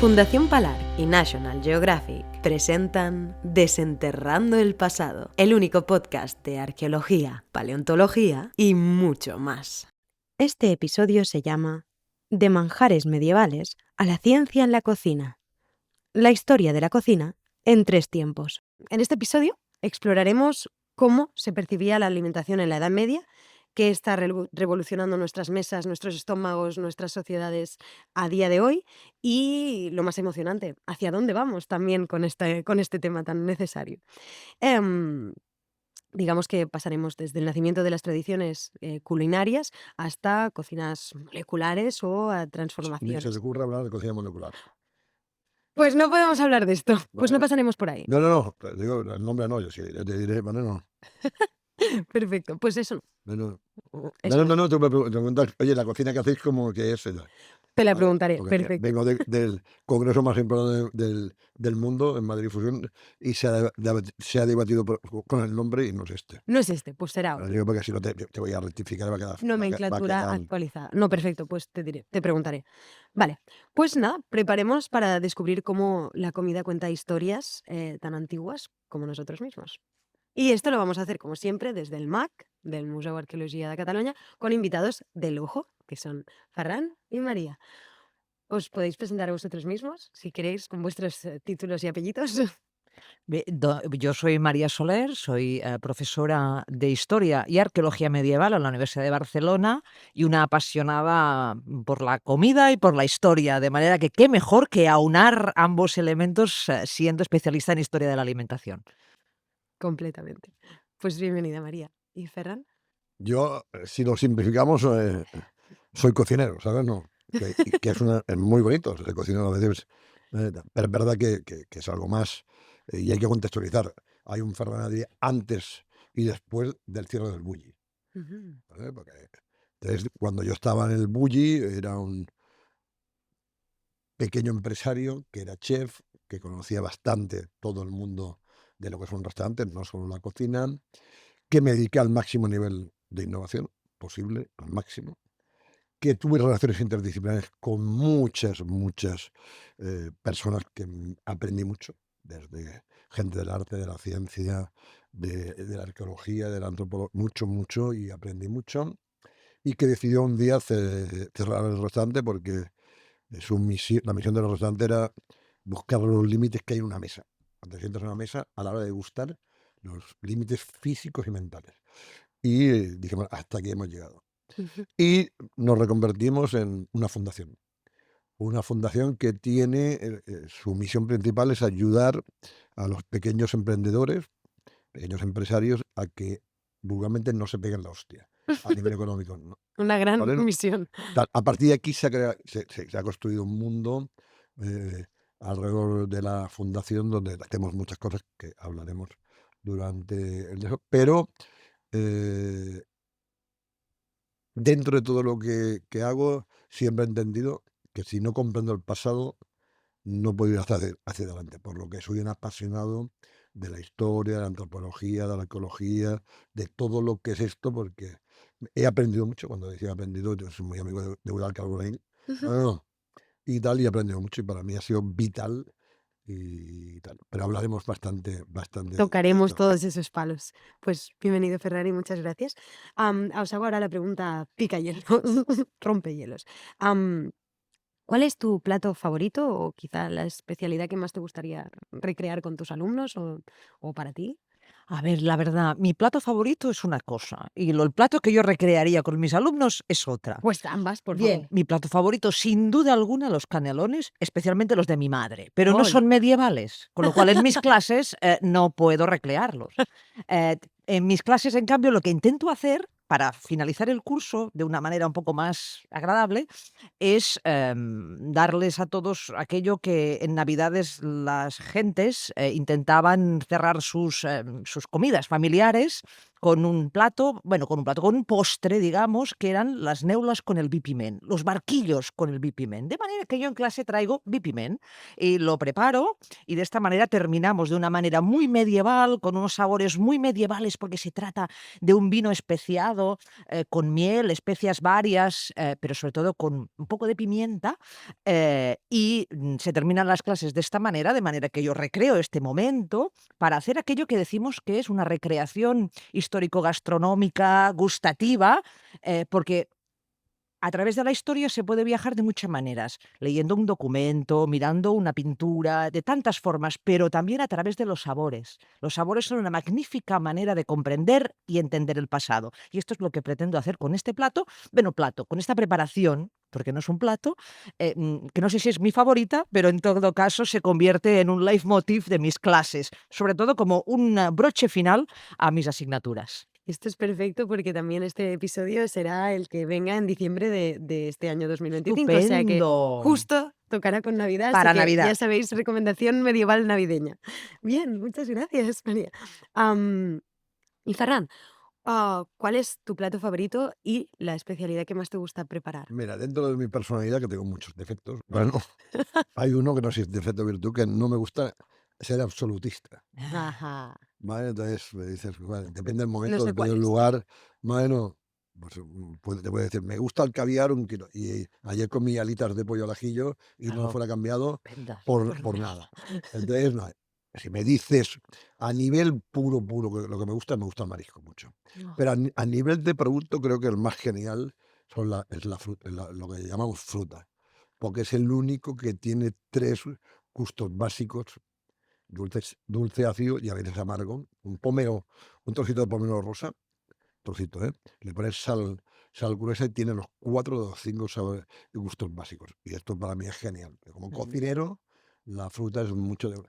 Fundación Palar y National Geographic presentan Desenterrando el Pasado, el único podcast de arqueología, paleontología y mucho más. Este episodio se llama De manjares medievales a la ciencia en la cocina. La historia de la cocina en 3 tiempos. En este episodio exploraremos cómo se percibía la alimentación en la Edad Media, qué está revolucionando nuestras mesas, nuestros estómagos, nuestras sociedades a día de hoy y, lo más emocionante, hacia dónde vamos también con este tema tan necesario. Digamos que pasaremos desde el nacimiento de las tradiciones culinarias hasta cocinas moleculares o a Ni se te transformaciones. ocurre hablar de cocina molecular. Pues no podemos hablar de esto, pues no No, pasaremos por ahí. no, te digo el nombre no, yo sí, yo te diré, bueno, no. Perfecto, pues eso No, eso no. tú me preguntas, oye, la cocina que hacéis, ¿cómo que es? Te la Vale, preguntaré, porque perfecto. vengo del congreso más importante del mundo, en Madrid Fusión, y se ha debatido con el nombre y no es este. No es este, pues será Lo otro. digo porque si no te voy a rectificar, va a quedar, Nomenclatura va a quedar. actualizada. No, perfecto, pues te diré, te preguntaré. Vale, pues nada, preparémonos para descubrir cómo la comida cuenta historias tan antiguas como nosotros mismos. Y esto lo vamos a hacer, como siempre, desde el MAC, del Museu d'Arqueologia de Cataluña, con invitados de lujo, que son Ferran y María. ¿Os podéis presentar a vosotros mismos, si queréis, con vuestros títulos y apellidos? Yo soy María Soler, soy profesora de Historia y Arqueología Medieval en la Universidad de Barcelona y una apasionada por la comida y por la historia, de manera que qué mejor que aunar ambos elementos siendo especialista en historia de la alimentación. Completamente. Pues bienvenida, María. ¿Y Ferran? Yo, si lo simplificamos, soy cocinero, ¿sabes? No, que es muy bonito ser cocinero a veces, pero es verdad que es algo más, y hay que contextualizar. Hay un Ferran Adrià antes y después del cierre del Bulli, Ujú. ¿vale? Porque entonces, cuando yo estaba en el Bulli, era un pequeño empresario que era chef, que conocía bastante todo el mundo de lo que es un restaurante, no solo la cocina, que me dediqué al máximo nivel de innovación posible, al máximo, que tuve relaciones interdisciplinares con muchas personas que aprendí mucho, desde gente del arte, de la ciencia, de la arqueología, de la antropología, mucho, y aprendí mucho, y que decidió un día cerrar el restaurante porque la misión del restaurante era buscar los límites que hay en una mesa. Cuando te sientas en una mesa, a la hora de gustar, los límites físicos y mentales. Y dijimos, hasta aquí hemos llegado. Ujú. Y nos reconvertimos en una fundación. Una fundación que tiene, su misión principal es ayudar a los pequeños emprendedores, pequeños empresarios, a que vulgarmente no se peguen la hostia a nivel económico. Una gran ¿Vale? misión. A partir de aquí se ha construido un mundo alrededor de la fundación donde hacemos muchas cosas que hablaremos durante el desarrollo, pero eh, dentro de todo lo que hago, siempre he entendido que si no comprendo el pasado, no puedo ir hacia adelante, por lo que soy un apasionado de la historia, de la antropología, de la arqueología, de todo lo que es esto, porque he aprendido mucho. Cuando decía aprendido, yo soy muy amigo de Eudald Carbonell, Ujú. y tal, y he aprendido mucho, y para mí ha sido vital y tal. Pero hablaremos bastante de Tocaremos esto. todos esos palos. Pues bienvenido, Ferran, y muchas gracias. Os hago ahora la pregunta picahielos, rompehielos. Am, ¿Cuál es tu plato favorito o quizá la especialidad que más te gustaría recrear con tus alumnos o para ti? A ver, la verdad, mi plato favorito es una cosa y el plato que yo recrearía con mis alumnos es otra. Pues ambas, por Bien, favor. mi plato favorito, sin duda alguna, los canelones, especialmente los de mi madre, pero no ¡Ay! son medievales, con lo cual en mis clases no puedo recrearlos. En mis clases, en cambio, lo que intento hacer para finalizar el curso de una manera un poco más agradable, es darles a todos aquello que en Navidades las gentes intentaban cerrar sus comidas familiares con un plato, con un postre, digamos, que eran las neulas con el bipimen, los barquillos con el bipimen. De manera que yo en clase traigo bipimen y lo preparo y de esta manera terminamos de una manera muy medieval, con unos sabores muy medievales, porque se trata de un vino especiado con miel, especias varias, pero sobre todo con un poco de pimienta. Se terminan las clases de esta manera, de manera que yo recreo este momento para hacer aquello que decimos que es una recreación histórico-gastronómica, gustativa, porque a través de la historia se puede viajar de muchas maneras, leyendo un documento, mirando una pintura, de tantas formas, pero también a través de los sabores. Los sabores son una magnífica manera de comprender y entender el pasado. Y esto es lo que pretendo hacer con este plato, con esta preparación, porque no es un plato, que no sé si es mi favorita, pero en todo caso se convierte en un leitmotiv de mis clases, sobre todo como un broche final a mis asignaturas. Esto es perfecto porque también este episodio será el que venga en diciembre de este año 2025. O sea que ¡Estupendo! justo tocará con Navidad, así Para que Navidad. ya sabéis, recomendación medieval navideña. Bien, muchas gracias, María. Am, y Ferran, ¿cuál es tu plato favorito y la especialidad que más te gusta preparar? Mira, dentro de mi personalidad, que tengo muchos defectos, bueno, hay uno que no sé si es defecto o virtud, que no me gusta ser absolutista. Ajá, ¿Vale? Entonces me dices, bueno, depende del no momento, sé depende cuál del es. lugar, bueno, pues te puedo decir, me gusta el caviar un kilo. Y ayer comí alitas de pollo al ajillo y no Claro, fuera cambiado estupenda, por nada. Entonces, no, si me dices a nivel puro, lo que me gusta el marisco mucho. No. Pero a nivel de producto, creo que el más genial es la fruta, lo que llamamos fruta, porque es el único que tiene tres gustos básicos: dulce, ácido y a veces amargo. Un trocito de pomelo rosa, trocito, ¿eh? Le pones sal gruesa y tiene los 4 o 5 sabores y gustos básicos. Y esto para mí es genial. Como cocinero, la fruta es mucho de...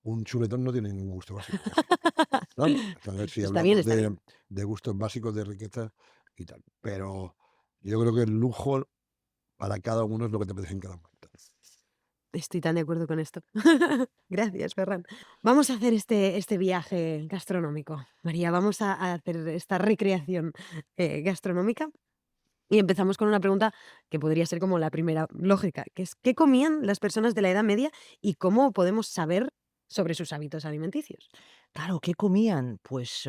Un chuletón no tiene ningún gusto básico, casi. ¿No? Entonces, si Está bien, hablamos está bien. de gustos básicos, de riqueza y tal. Pero yo creo que el lujo para cada uno es lo que te apetece en cada momento. Estoy tan de acuerdo con esto. Gracias, Ferran. Vamos a hacer este viaje gastronómico. María, vamos a hacer esta recreación gastronómica y empezamos con una pregunta que podría ser como la primera lógica, que es ¿qué comían las personas de la Edad Media y cómo podemos saber sobre sus hábitos alimenticios? Claro, ¿qué comían? Pues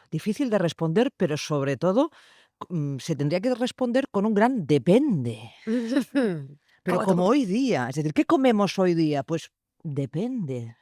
difícil de responder, pero sobre todo se tendría que responder con un gran depende. Pero Como como todo. hoy día, es decir, ¿qué comemos hoy día? Pues depende.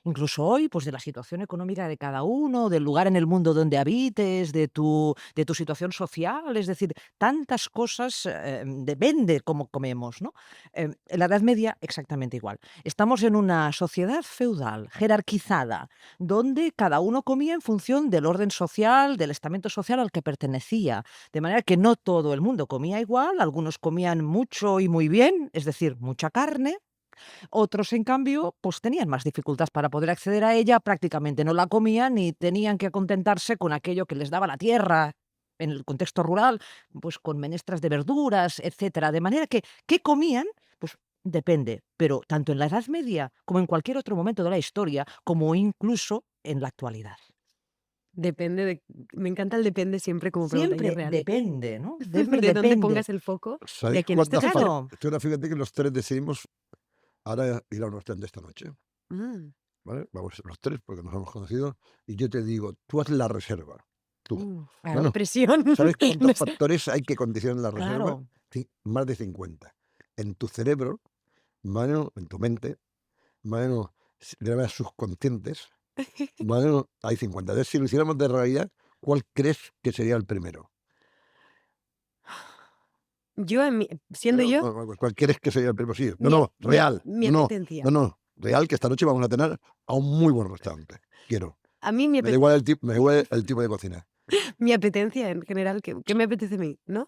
Incluso hoy, pues de la situación económica de cada uno, del lugar en el mundo donde habites, de tu situación social, es decir, tantas cosas, depende cómo comemos, ¿no? En la Edad Media, exactamente igual. Estamos en una sociedad feudal, jerarquizada, donde cada uno comía en función del orden social, del estamento social al que pertenecía. De manera que no todo el mundo comía igual, algunos comían mucho y muy bien, es decir, mucha carne. Otros, en cambio, pues tenían más dificultad para poder acceder a ella, prácticamente no la comían y tenían que contentarse con aquello que les daba la tierra en el contexto rural, pues con menestras de verduras, etcétera. De manera que, ¿qué comían? Pues depende, pero tanto en la Edad Media como en cualquier otro momento de la historia, como incluso en la actualidad. Depende de... Me encanta el depende siempre como pregunta y es Siempre real. depende, ¿no? Siempre De dónde depende. pongas el foco y a ¿Sabéis quién estés cuántas escuchando. Claro, Ahora fíjate que los tres decidimos ahora ir a un restaurante esta noche, Mm, ¿vale? Vamos los tres porque nos hemos conocido y yo te digo, tú haz la reserva, tú. qué claro, Bueno, presión. ¿sabes No cuántos sé. factores hay que condicionar la reserva? claro. Más de 50. En tu cerebro, bueno, en tu mente, bueno, de manera subconscientes, bueno, hay 50. Entonces, si lo hiciéramos de realidad, ¿cuál crees que sería el primero? Yo, siendo yo, ¿Cuál crees que sería el primero? Sí, mi, real. mi apetencia. Real, que esta noche vamos a tener a un muy buen restaurante. Quiero. A mí Me da igual el tipo de cocina. mi apetencia en general, ¿qué me apetece a mí? ¿No?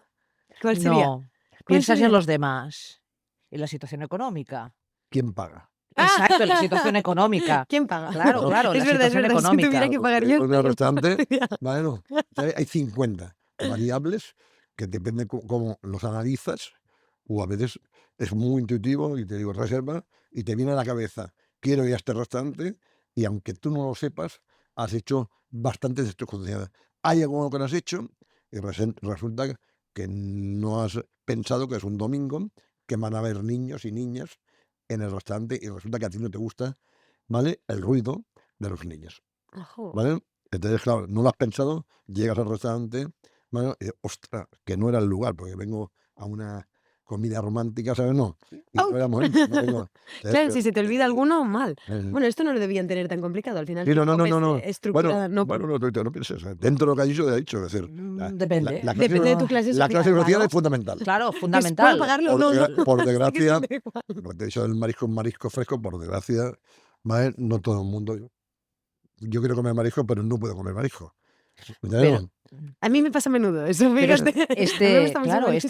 ¿Cuál sería? No, ¿Cuál piensas en sería? los demás, en la situación económica. ¿Quién paga? Exacto, en la situación económica. ¿Quién paga? Claro, Claro. claro, en Es la verdad, situación si económica. tuviera que pagar yo. Un restaurante, bueno, hay 50. variables que depende cómo los analizas, o a veces es muy intuitivo y te digo reserva y te viene a la cabeza, quiero ir a este restaurante y aunque tú no lo sepas, has hecho bastantes de estos contenidos. Hay algo que no has hecho y resulta que no has pensado que es un domingo, que van a haber niños y niñas en el restaurante y resulta que a ti no te gusta, ¿vale? El ruido de los niños, Ojo. ¿vale? Entonces, claro, no lo has pensado, llegas al restaurante, bueno, ostras, que no era el lugar, porque vengo a una comida romántica, ¿sabes? No, y no ¡Auch! era el momento, no vengo. Claro, si se te olvida alguno, mal. el- Bueno, esto no lo debían tener tan complicado. Al final, Sí, si no, no, no, comes no, no. Bueno, estructurada, no. bueno, no pienses. Dentro de lo que ha dicho, es decir, Depende. la clase, Depende de tu clase la clase social. social Claro. es fundamental. Claro, ¿Puedo fundamental. pagarlo o no? Por Es que desgracia, me da igual. lo que te he dicho del marisco fresco, por desgracia, ¿vale? No todo el mundo. Yo quiero comer marisco, pero no puedo comer marisco. Pero, A mí me pasa a menudo eso, pero fíjate. A mí me gusta mucho el claro, marisco.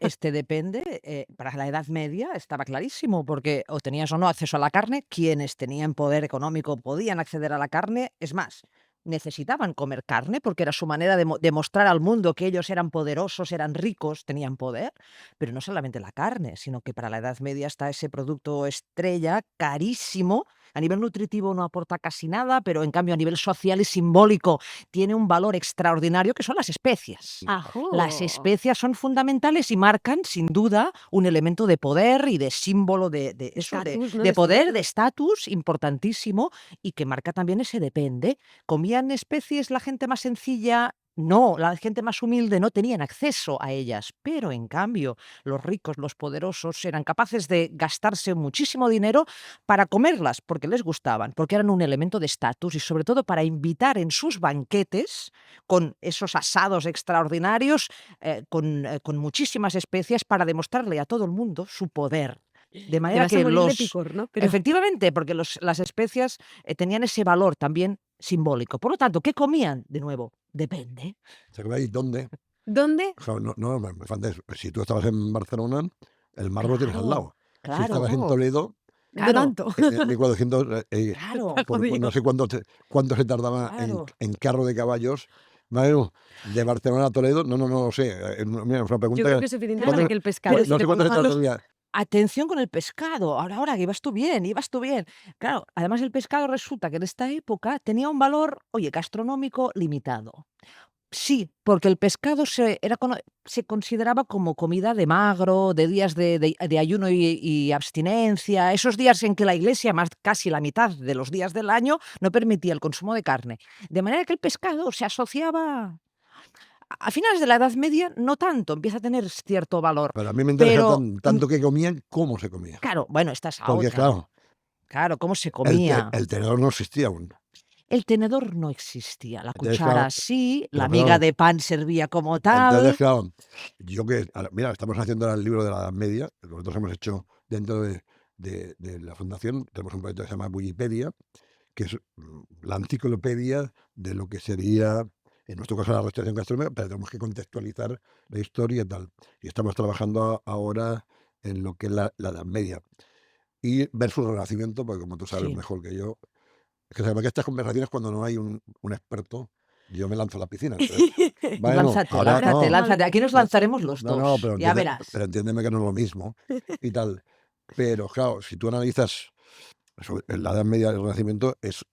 este depende, para la Edad Media estaba clarísimo, porque o tenías o no acceso a la carne, quienes tenían poder económico podían acceder a la carne, es más, necesitaban comer carne porque era su manera de mostrar al mundo que ellos eran poderosos, eran ricos, tenían poder, pero no solamente la carne, sino que para la Edad Media está ese producto estrella, carísimo. A nivel nutritivo no aporta casi nada, pero en cambio a nivel social y simbólico tiene un valor extraordinario que son las especias. ¡Ajú! Las especias son fundamentales y marcan, sin duda, un elemento de poder y de símbolo de eso, Estatus, ¿no? de De poder, estatus. de estatus importantísimo y que marca también ese depende. ¿Comían especies la gente más sencilla? No, la gente más humilde no tenían acceso a ellas, pero en cambio los ricos, los poderosos eran capaces de gastarse muchísimo dinero para comerlas porque les gustaban, porque eran un elemento de estatus y sobre todo para invitar en sus banquetes con esos asados extraordinarios, con muchísimas especias para demostrarle a todo el mundo su poder. De Te manera vas a que morir de los... picor, ¿no? Pero Efectivamente, porque las especias tenían ese valor también simbólico. Por lo tanto, ¿qué comían? De nuevo, depende. ¿Sabéis dónde? ¿dónde? No, me falta eso. Si tú estabas en Barcelona, el mar lo tienes al Claro, lado. Si estabas claro, en Toledo, No claro, tanto. 1400, claro, no sé cuánto se tardaba claro. en carro de caballos. Bueno, de Barcelona a Toledo, no lo sé. Mira, es una Yo pregunta creo que es suficiente Claro. para que el pescado se no te sé cuánto se ponga malo. tardaría. Atención con el pescado. Ahora, que ibas tú bien, ibas tú bien. Claro, además el pescado resulta que en esta época tenía un valor, oye, gastronómico limitado. Sí, porque el pescado se consideraba como comida de magro, de días de ayuno y abstinencia, esos días en que la Iglesia, más casi la mitad de los días del año, no permitía el consumo de carne. De manera que el pescado se asociaba... A finales de la Edad Media, no tanto, empieza a tener cierto valor. Pero a mí me interesa Pero, tanto que comían, cómo se comía. claro, bueno, esta es la Porque, otra. claro, Claro, ¿cómo se comía? el tenedor no existía aún. El tenedor no existía, la Entonces, cuchara claro, sí, la pero miga claro, de pan servía como entonces, tal. claro, mira, estamos haciendo ahora el libro de la Edad Media, nosotros hemos hecho dentro de la fundación, tenemos un proyecto que se llama Wikipedia, que es la enciclopedia de lo que sería, en nuestro caso, la restauración gastronómica, pero tenemos que contextualizar la historia y tal. Y estamos trabajando ahora en lo que es la Edad Media. Y versus el Renacimiento, porque como tú sabes Sí. mejor que yo, es que sabes que estas conversaciones cuando no hay un experto, yo me lanzo a la piscina. Bueno, Lánzate, ahora no. lánzate. Aquí nos lanzaremos los No, dos. pero Ya verás. entiéndeme que no es lo mismo y tal. Pero claro, si tú analizas en la Edad Media del Renacimiento, es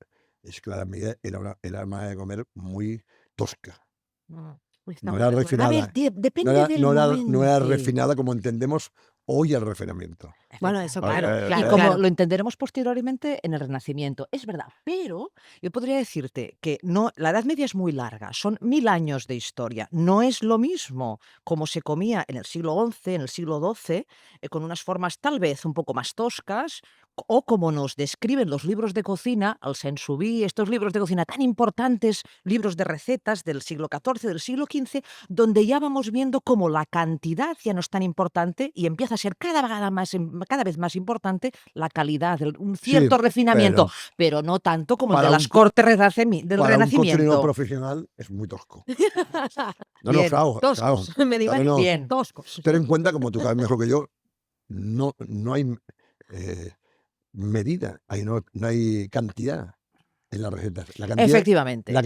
que la Edad Media era una manera de comer muy tosca. No era Estamos de acuerdo. A ver, refinada. depende del No era momento. refinada como entendemos hoy el refinamiento. Bueno, eso Vale, claro, Y claro, como claro. lo entenderemos posteriormente en el Renacimiento, es verdad, pero yo podría decirte que no, la Edad Media es muy larga, son 1000 años de historia. No es lo mismo como se comía en el siglo XI, en el siglo XII, con unas formas tal vez un poco más toscas, o como nos describen los libros de cocina, el Saint-Subi, estos libros de cocina tan importantes, libros de recetas del siglo XIV, del siglo XV, donde ya vamos viendo cómo la cantidad ya no es tan importante y empieza a ser cada vez más importante la calidad, un Sí, cierto refinamiento, pero pero no tanto como el de para las cortes del para un cocinero Renacimiento. profesional es muy tosco. No, Bien, claro. Toscos, medievales, no. bien. toscos. Ten en cuenta, como tú sabes mejor que yo, no hay medida, no hay cantidad. en las recetas. Efectivamente. La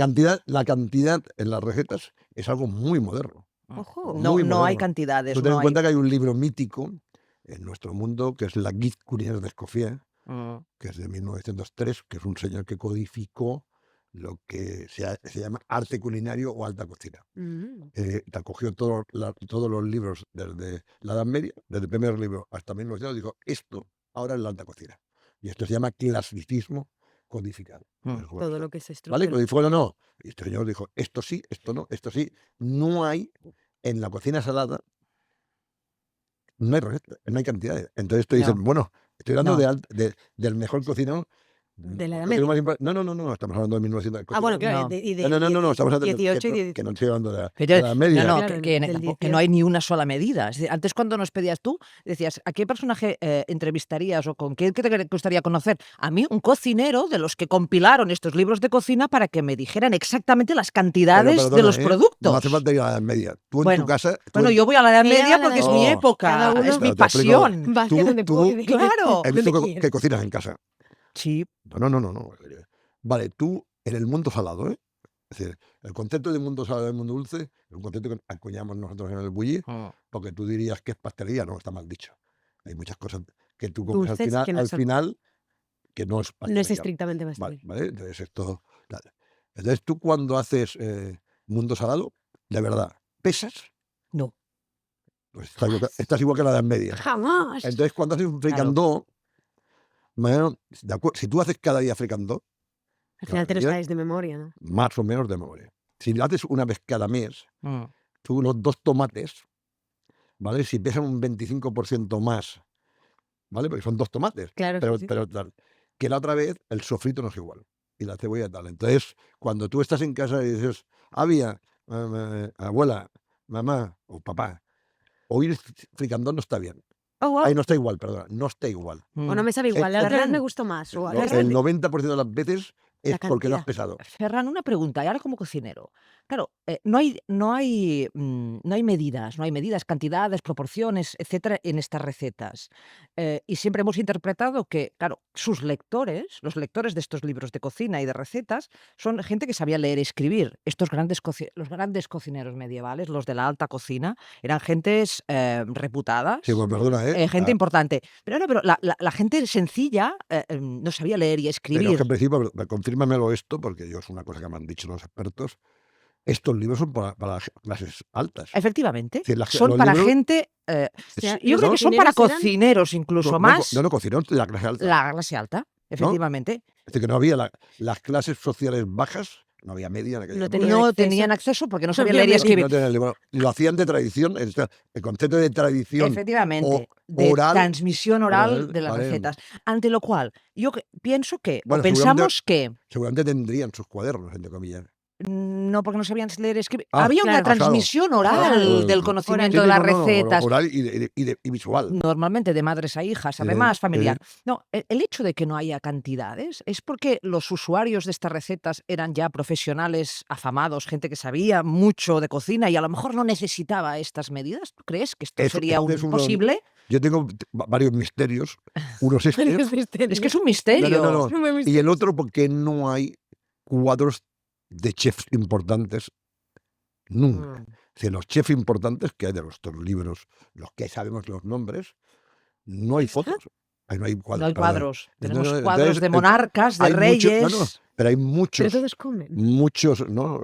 cantidad en las recetas es algo muy moderno. Ojo. No, muy no hay moderno. cantidades. Tú ten no en hay... cuenta que hay un libro mítico en nuestro mundo que es la Guide culinaire d'Escoffier, Mm. que es de 1903, que es un señor que codificó lo que se llama arte culinario o alta cocina. Mm. Te cogió todos los libros desde la Edad Media, desde el primer libro hasta 1900, y dijo, esto ahora es la alta cocina. Y esto se llama clasicismo codificado. Mm. Es Todo lo que se ¿Vale? estructura. Codificó o no. Y este señor dijo, esto sí, esto no, esto sí. No hay, en la cocina salada, no hay receta, no hay cantidades. Entonces te dicen, No. bueno, estoy hablando No. del mejor cocinero. De la Edad cocinero Media. más no, estamos hablando de 1900. Ah, bueno, claro. No. No, estamos hablando de 18 y que 18. no estoy hablando de Pero, la Edad Media. no, Claro, que del tampoco- que 18. no hay ni una sola medida. Es decir, antes cuando nos pedías tú, decías, ¿a qué personaje entrevistarías o con qué te gustaría conocer? A mí, un cocinero de los que compilaron estos libros de cocina para que me dijeran exactamente las cantidades de Perdona, los productos. No hace falta ir a la Edad Media. Tú en Bueno, tu casa. Bueno, yo voy a la Edad Ella Media va a la porque es Edad mi Media. época, Cada uno- es mi Pero te explico. pasión. Va hacia Tú- donde tú- puede. Claro. He visto Donde que quiere. cocinas en casa. Sí, No. Vale, tú en el mundo salado, ¿eh? Es decir, el concepto de mundo salado y mundo dulce es un concepto que acuñamos nosotros en el bulli, porque tú dirías que es pastelería, no, está mal dicho. Hay muchas cosas que tú comes Dulces que no al son- final que no es No es pastelería. estrictamente Vale, pastel. ¿vale? Entonces esto. Entonces tú cuando haces mundo salado, de verdad, ¿pesas? no. Pues estás igual que la Edad Media. Jamás. Entonces cuando haces un fricandó, bueno, si tú haces cada día fricandó, Al final te lo cada día, sabes de memoria, ¿no? más o menos de memoria. Si lo haces una vez cada mes, Mm. tú los 2 tomates, ¿vale? Si pesan un 25% más, ¿vale? Porque son 2 tomates. Claro, Pero, sí, sí. pero tal, que la otra vez el sofrito no es igual. Y la cebolla tal. Entonces, cuando tú estás en casa y dices, había, abuela, mamá o papá, oír fricandó no está bien. Oh, wow. Ahí no está igual, perdona, no está igual. O no me sabe igual. La otra vez Ferran, me gustó más. O No, el 90% de las veces es La porque no has cantidad. pesado. Ferran, una pregunta, y ahora como cocinero. Claro, no hay medidas, cantidades, proporciones, etcétera, en estas recetas. Y siempre hemos interpretado que, claro, sus lectores, los lectores de estos libros de cocina y de recetas, son gente que sabía leer y escribir. Los grandes cocineros medievales, los de la alta cocina, eran gentes reputadas. Sí, pues perdona, Gente importante. Pero la gente sencilla no sabía leer y Pero es escribir. que en principio, confírmamelo esto, porque yo es una cosa que me han dicho los expertos, estos libros son para las clases altas. Efectivamente, Sí, son los para libros- gente, sea, yo los creo que son para cocineros eran- cocineros incluso No, más, no cocineros de la clase alta. la clase alta, efectivamente. Es decir, que no había las clases sociales bajas, no había media en aquella No época. tenían No acceso. tenían acceso porque no No sabían había leer y medios. escribir. No tenían el libro. Y lo hacían de tradición, el concepto de tradición Efectivamente, de oral, transmisión oral oral, de las vale. recetas. Ante lo cual, yo pienso que, o Bueno, pensamos que, seguramente tendrían sus cuadernos, entre comillas. no porque no sabían leer y escribir, Ah, había una claro. transmisión oral Claro. del Sí, conocimiento Sí, de las no, recetas. oral y visual. Normalmente de madres a hijas, Sí, además sí. familiar. No, el hecho de que no haya cantidades es porque los usuarios de estas recetas eran ya profesionales afamados, gente que sabía mucho de cocina y a lo mejor no necesitaba estas medidas. ¿Tú crees que esto sería Este es uno- posible? Yo tengo varios misterios. Uno es este. Varios misterios. Es que es un misterio. No. No me he visto. Y el otro porque no hay cuadros de chefs importantes nunca. Mm. Es decir, los chefs importantes que hay de nuestros libros, los que sabemos los nombres, no hay fotos. Ahí no hay cuadros. No hay perdón. cuadros. Entonces, Tenemos entonces, cuadros de monarcas, de hay muchos- reyes. no, pero hay Pero muchos, todos comen. ¿no?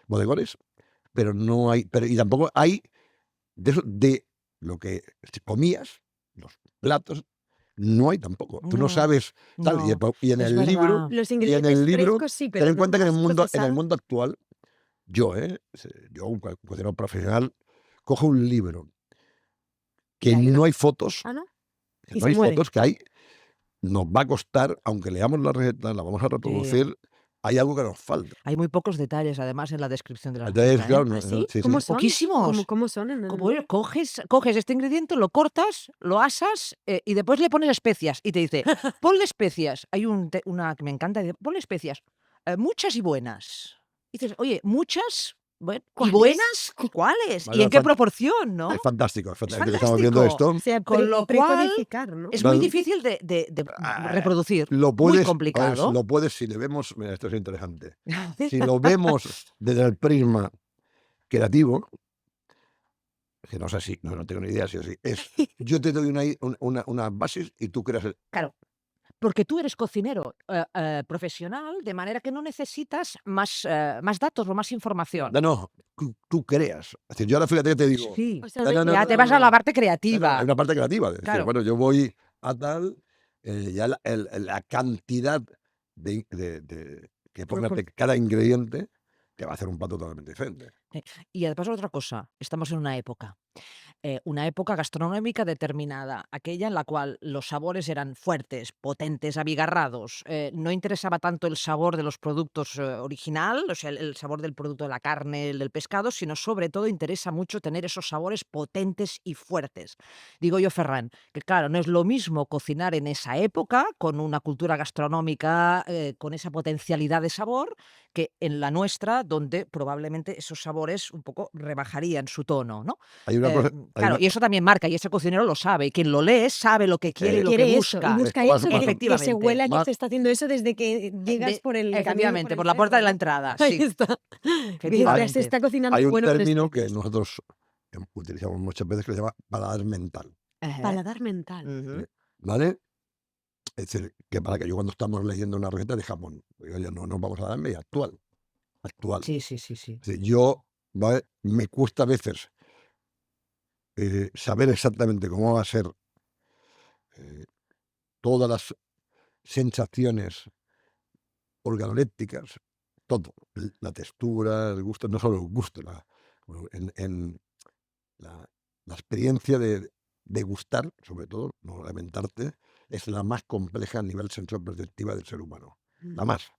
Bodegones, pero no hay, y tampoco hay de lo que comías, los platos, no hay tampoco. Tú no No, sabes tal. no, Y en es el libro, verdad. Los y en ingredientes el libro, frescos sí, pero ten en no cuenta que en el más mundo, procesado. actual, yo, un cocinero profesional, cojo un libro que Y ahí no hay fotos, Ah, ¿no? que Y no se hay muere. fotos, que hay, nos va a costar, aunque leamos la receta, la vamos a reproducir, hay algo que nos falta. Hay muy pocos detalles, además, en la descripción de la Entonces, receta, ¿eh? claro, ¿Ah, sí? sí, sí. ¿Cómo son? Poquísimos. ¿Cómo son? En el Como libro? coges este ingrediente, lo cortas, lo asas y después le pones especias y te dice, ponle especias. Hay una que me encanta, dice, ponle especias, muchas y buenas. Y dices, oye, muchas, Bueno, ¿y ¿Cuáles? buenas? ¿Cuáles? Bueno, ¿Y en qué fan- proporción, no? Es fantástico, es fantástico. Es Estamos viendo fantástico. esto. O sea, Con lo cual, precodificar, ¿no? Es muy Vale. difícil de Ah, reproducir. Lo Muy puedes, a ver, complicado. lo puedes si le vemos, mira, esto es interesante. Si lo vemos desde el prisma creativo, que no sé si, no tengo ni idea si es así, yo te doy una bases y tú creas Claro. Porque tú eres cocinero profesional, de manera que no necesitas más datos o más información. No, tú creas. Es decir, yo ahora fíjate que te digo, Sí. O sea, Ya te vas a la parte no, creativa. hay una parte creativa. Es decir, Claro. bueno, yo voy a tal, ya la cantidad que ponga cada ingrediente te va a hacer un plato totalmente diferente. Y además otra cosa, estamos en una época gastronómica determinada, aquella en la cual los sabores eran fuertes, potentes, abigarrados. No interesaba tanto el sabor de los productos original, o sea, el sabor del producto de la carne, el del pescado, sino sobre todo interesa mucho tener esos sabores potentes y fuertes. Digo yo, Ferran, que claro, no es lo mismo cocinar en esa época, con una cultura gastronómica, con esa potencialidad de sabor, que en la nuestra, donde probablemente esos sabores un poco rebajarían su tono, ¿no? Hay una cosa, Claro, y eso también marca, y ese cocinero lo sabe, y quien lo lee sabe lo que quiere y lo que Quiere eso, busca. y busca Más- eso, más- que se Efectivamente. huela que más- se está haciendo eso desde que llegas por el camino, Efectivamente, el por la puerta de la cerro, ¿no? entrada, Ahí sí, está. Que ya se efectivamente. está cocinando hay un buenos término que bistecos. nosotros utilizamos muchas veces que se llama paladar mental. Ajá. Paladar mental. Ujú. ¿Vale? Es decir, que para que yo cuando estamos leyendo una receta de jamón, digo, oye, no nos vamos a dar media actual. Sí, sí, sí, sí. Es decir, yo, ¿vale? Me cuesta a veces saber exactamente cómo va a ser eh, todas las sensaciones organolépticas, todo, la textura, el gusto, no solo el gusto, la, la experiencia de gustar, sobre todo, no lamentarte, es la más compleja a nivel sensor-perceptiva del ser humano. La más.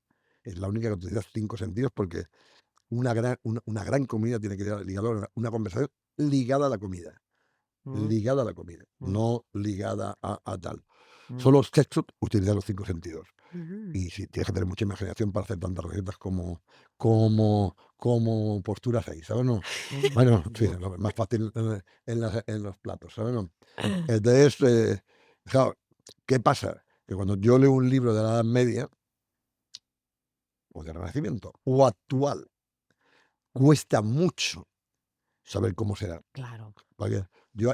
Es la única que utiliza 5 sentidos porque una gran comida tiene que ir ligada a una conversación ligada a la comida. Mm, Ligada a la comida, mm, no ligada a tal. mm. Solo los textos utilizan los 5 sentidos. Ujú. Y si tienes que tener mucha imaginación para hacer tantas recetas como posturas hay, ¿sabes? No? Bueno, sí, lo más fácil en los platos, ¿sabes? No? Entonces, claro, ¿qué pasa? Que cuando yo leo un libro de la Edad Media, o de Renacimiento, o actual, cuesta mucho saber cómo será. Claro. Porque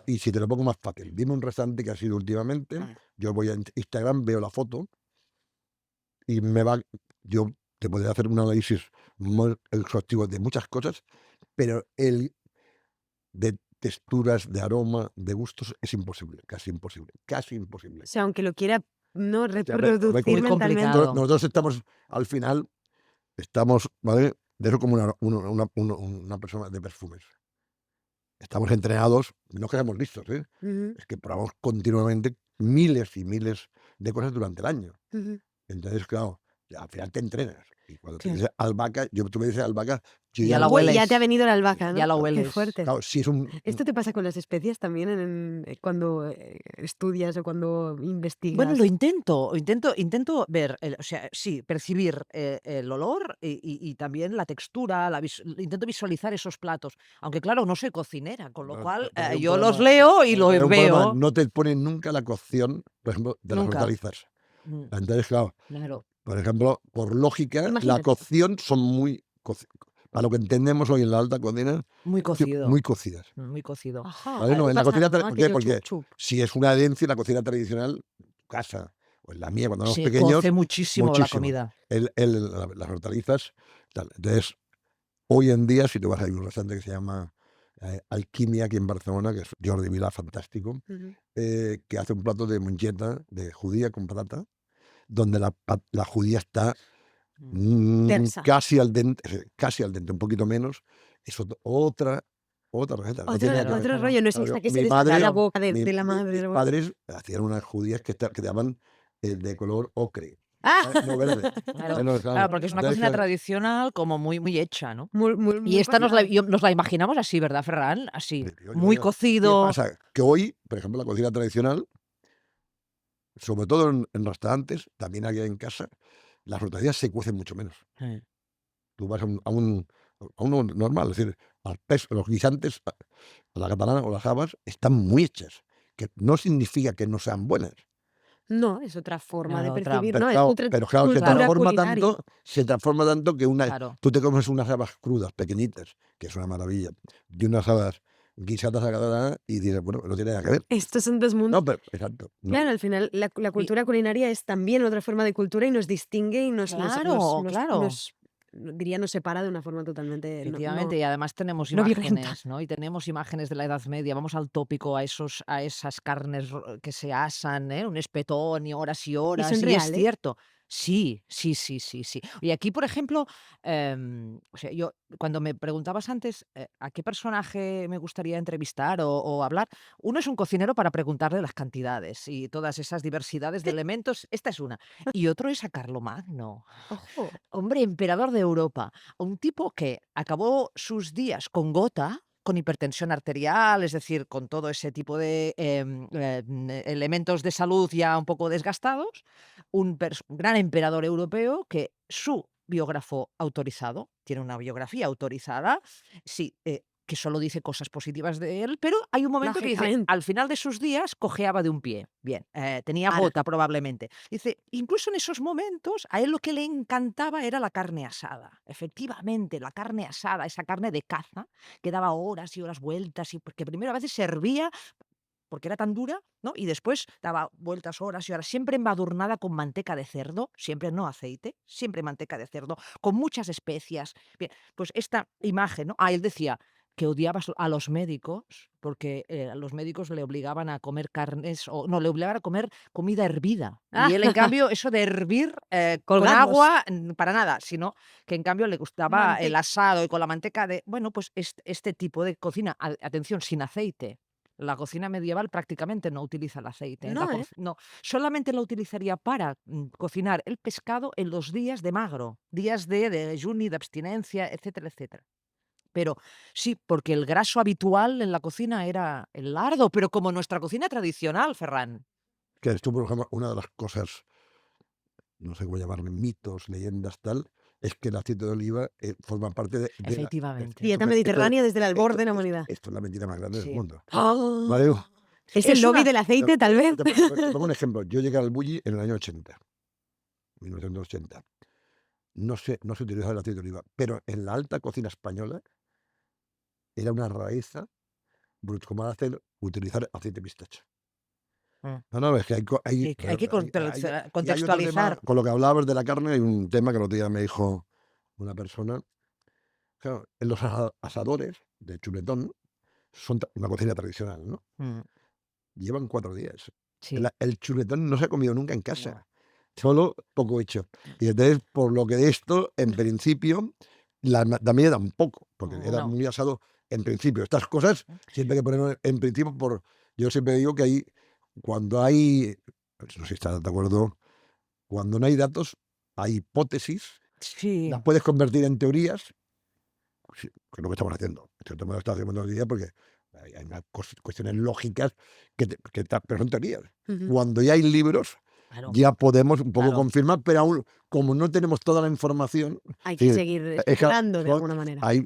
y si te lo pongo más fácil, dime un restaurante que ha sido últimamente, yo voy a Instagram, veo la foto y yo te podría hacer un análisis muy exhaustivo de muchas cosas, pero de texturas, de aroma, de gustos, es imposible, casi imposible, casi imposible. O sea, aunque lo quiera no O sea, reproducir Muy mentalmente. complicado. nosotros estamos, al final, ¿vale? De eso como una persona de perfumes. Estamos entrenados, no que seamos listos, ¿eh? Ujú, Es que probamos continuamente miles y miles de cosas durante el año. ujú. Entonces, claro, al final te entrenas. Y cuando te Claro. dices albahaca, tú me dices albahaca, yo Ya ya la no- hueles. Ya te ha venido la albahaca, ¿no? Ya la Qué hueles. fuerte. Claro, si es ¿Esto te pasa con las especias también cuando estudias o cuando Bueno, investigas? lo intento ver, o sea, sí, percibir el olor y también la textura, intento visualizar esos platos. Aunque claro, no soy cocinera, con lo No, cual pero hay un yo los problema- leo y pero los hay un problema, veo. no te ponen nunca la cocción, por ejemplo, de las Nunca. hortalizas. Mm, Entonces, claro, Claro. por ejemplo, por lógica, la Imagínate. cocción son muy, para lo que entendemos hoy en la alta cocina, Muy cocido. muy cocidas. Muy cocido. Ajá. ¿Vale? No, ¿Qué en la pasa? cocina, Ah, ¿por que qué? yo Porque chup. si es una herencia, la cocina tradicional, tu casa, o en la mía, cuando éramos Se pequeños, coce muchísimo la muchísimo. comida. Las hortalizas, tal. Entonces, hoy en día, si tú vas a ir a un restaurante que se llama Alquimia aquí en Barcelona, que es Jordi Vilà, fantástico, Ujú. que hace un plato de moncheta de judía con patata, donde la judía está Tersa. casi al dente, un poquito menos. Es otra receta. No Otro, tiene nada que ver. otro rollo, no es Claro, esta que se mi desata madre- la boca de, mi- de la mi- madre. mis padres hacían unas judías que te llaman de color ocre, ¡Ah! no verde. Claro, No, claro, porque es una Entonces, cocina claro, tradicional como muy hecha, ¿no? Muy Y esta nos la, cocinado. nos la imaginamos así, ¿verdad, Ferran? Así, yo muy digo, ¿qué cocido. pasa? Que hoy, por ejemplo, la cocina tradicional, sobre todo en restaurantes, también aquí en casa, las hortalizas se cuecen mucho menos. Eh, Tú vas a uno normal, es decir, los guisantes a la catalana o las habas están muy hechas, que no significa que no sean buenas. No, es otra forma de Claro, otra percibir, Pero ¿no? Es claro, otra pero claro, cultura culinaria. se transforma tanto que claro. tú te comes unas habas crudas, pequeñitas, que es una maravilla, y unas habas guisadas a la catalana y dices, bueno, no tiene nada que ver. Estos son dos mundos. No, pero exacto. No. Claro, al final la Y cultura culinaria es también otra forma de cultura y nos distingue y claro. diría, nos separa de una forma totalmente Efectivamente, y además tenemos no violenta. imágenes, ¿no? Y tenemos imágenes de la Edad Media. Vamos al tópico, a esas carnes que se asan, ¿eh? Un espetón y ¿Y horas, son y es reales? cierto. Sí. Y aquí, por ejemplo, o sea, yo cuando me preguntabas antes a qué personaje me gustaría entrevistar o hablar, uno es un cocinero para preguntarle las cantidades y todas esas diversidades de elementos. Esta es una. Y otro es a Carlomagno. Ojo. Hombre, emperador de Europa, un tipo que acabó sus días con gota, con hipertensión arterial, es decir, con todo ese tipo de elementos de salud ya un poco desgastados, un gran emperador europeo que su biógrafo autorizado, tiene una biografía autorizada, sí, que solo dice cosas positivas de él, pero hay un momento que dice, Lógicamente. al final de sus días cojeaba de un pie. Bien, tenía Claro. gota probablemente. Dice, incluso en esos momentos, a él lo que le encantaba era la carne asada. Efectivamente, la carne asada, esa carne de caza, que daba horas y horas vueltas, y porque primero a veces servía porque era tan dura, ¿no? Y después daba vueltas horas y horas, siempre embadurnada con manteca de cerdo, siempre no aceite, siempre manteca de cerdo, con muchas especias. Bien, pues esta imagen, ¿no? Él decía que odiaba a los médicos porque a los médicos le obligaban a comer carnes, o no, le obligaban a comer comida hervida. Y él, en cambio, eso de hervir con Colgados. agua, para nada, sino que en cambio le gustaba el Manteca. asado y con la manteca de, bueno, pues este tipo de cocina, atención, sin aceite. La cocina medieval prácticamente no utiliza el aceite. No, ¿eh? No, solamente lo utilizaría para cocinar el pescado en los días de magro, días de ayuni, de abstinencia, etcétera, etcétera. Pero sí, porque el graso habitual en la cocina era el lardo, pero como nuestra cocina tradicional, Ferran. Que esto, por ejemplo, una de las cosas, no sé cómo llamarle, mitos, leyendas, tal, es que el aceite de oliva forma parte de la... Efectivamente. Dieta mediterránea desde el albor de la humanidad. Esto es la mentira más grande del Sí. mundo. ¡Ah! ¿Vale? Es el Es lobby una- del aceite, tal vez. Te pongo un ejemplo. Yo llegué al Bulli en el año 80, 1980. No se utilizaba el aceite de oliva, pero en la alta cocina española era una rareza como hacer utilizar aceite pistacho. No, es que hay Hay que y hay otro tema, contextualizar. con lo que hablabas de la carne, hay un tema que el otro día me dijo una persona. Claro, en los asadores de chuletón son una cocina tradicional, ¿no? Mm, Llevan 4 días. Sí. El chuletón no se ha comido nunca en No. casa, solo poco hecho. Y entonces, por lo que de esto, en principio, la también tampoco, porque era No. muy asado en principio. Estas cosas siempre hay que ponerlo en principio. Yo siempre digo que cuando hay, no sé si estás de acuerdo, cuando no hay datos, hay hipótesis, Sí. las puedes convertir en teorías. Sí, que es lo que estamos haciendo. En cierto modo estamos haciendo hoy día porque hay unas cuestiones lógicas pero son teorías. Ujú. Cuando ya hay libros, Claro. ya podemos un poco Claro. confirmar, pero aún, como no tenemos toda la información, Hay que sí, seguir es que explorando de son- alguna manera. hay,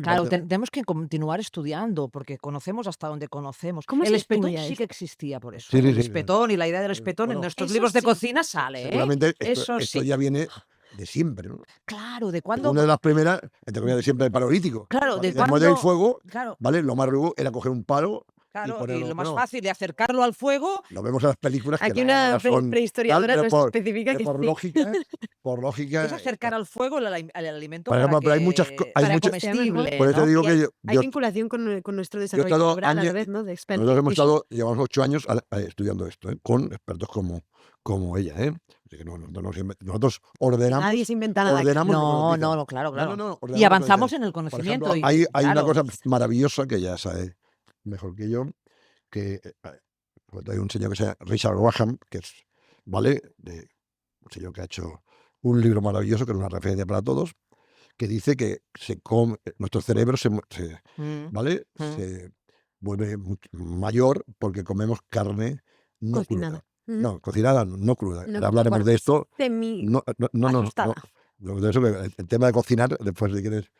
Claro, parte- tenemos que continuar estudiando porque conocemos hasta donde conocemos. ¿Cómo El se espetón estudia sí esto? que existía por eso. Sí, sí, El sí. espetón y la idea del espetón en Bueno, nuestros Eso libros de sí. cocina sale, ¿eh? seguramente Eso esto sí. ya viene de siempre, ¿no? Claro, ¿de Que cuándo? una de las primeras, entre comillas, de siempre, el paleolítico. Claro, ¿de Después del cuándo? fuego, Claro, ¿vale? Lo más luego era coger un palo y claro, y ponerlo. lo más Bueno, fácil de acercarlo al fuego. lo vemos en las películas que Aquí las una cámaras son prehistoriadora tal, nos especifica que por sí. lógica, Es acercar al fuego el alimento por para ejemplo, que, pero hay muchas, para que que sea sea mejor. comestible, por eso ¿no? digo Y que hay vinculación con nuestro yo he desarrollo estado cerebral a la años, vez, ¿no? De nosotros hemos expansion. llevamos 8 años estudiando esto, con expertos como ella, ¿eh? Así que nosotros ordenamos, Nadie se inventa nada aquí. ordenamos lo que nos No, dicen. no, claro, claro. No, Y ordenamos lo que avanzamos dicen. en el Por conocimiento. ejemplo, y hay una claro, cosa maravillosa que ya sabe mejor que yo, que hay un señor que se llama Richard Waham, que es, ¿vale? Un señor que ha hecho un libro maravilloso, que es una referencia para todos, que dice que nuestro cerebro Mm, ¿vale? mm. Se vuelve mayor porque comemos carne no Cocinada. cruda. No, cocinada, no cruda. No, Ahora hablaremos bueno, de esto. semi No, ajustada. De eso, el tema de cocinar, después si quieres.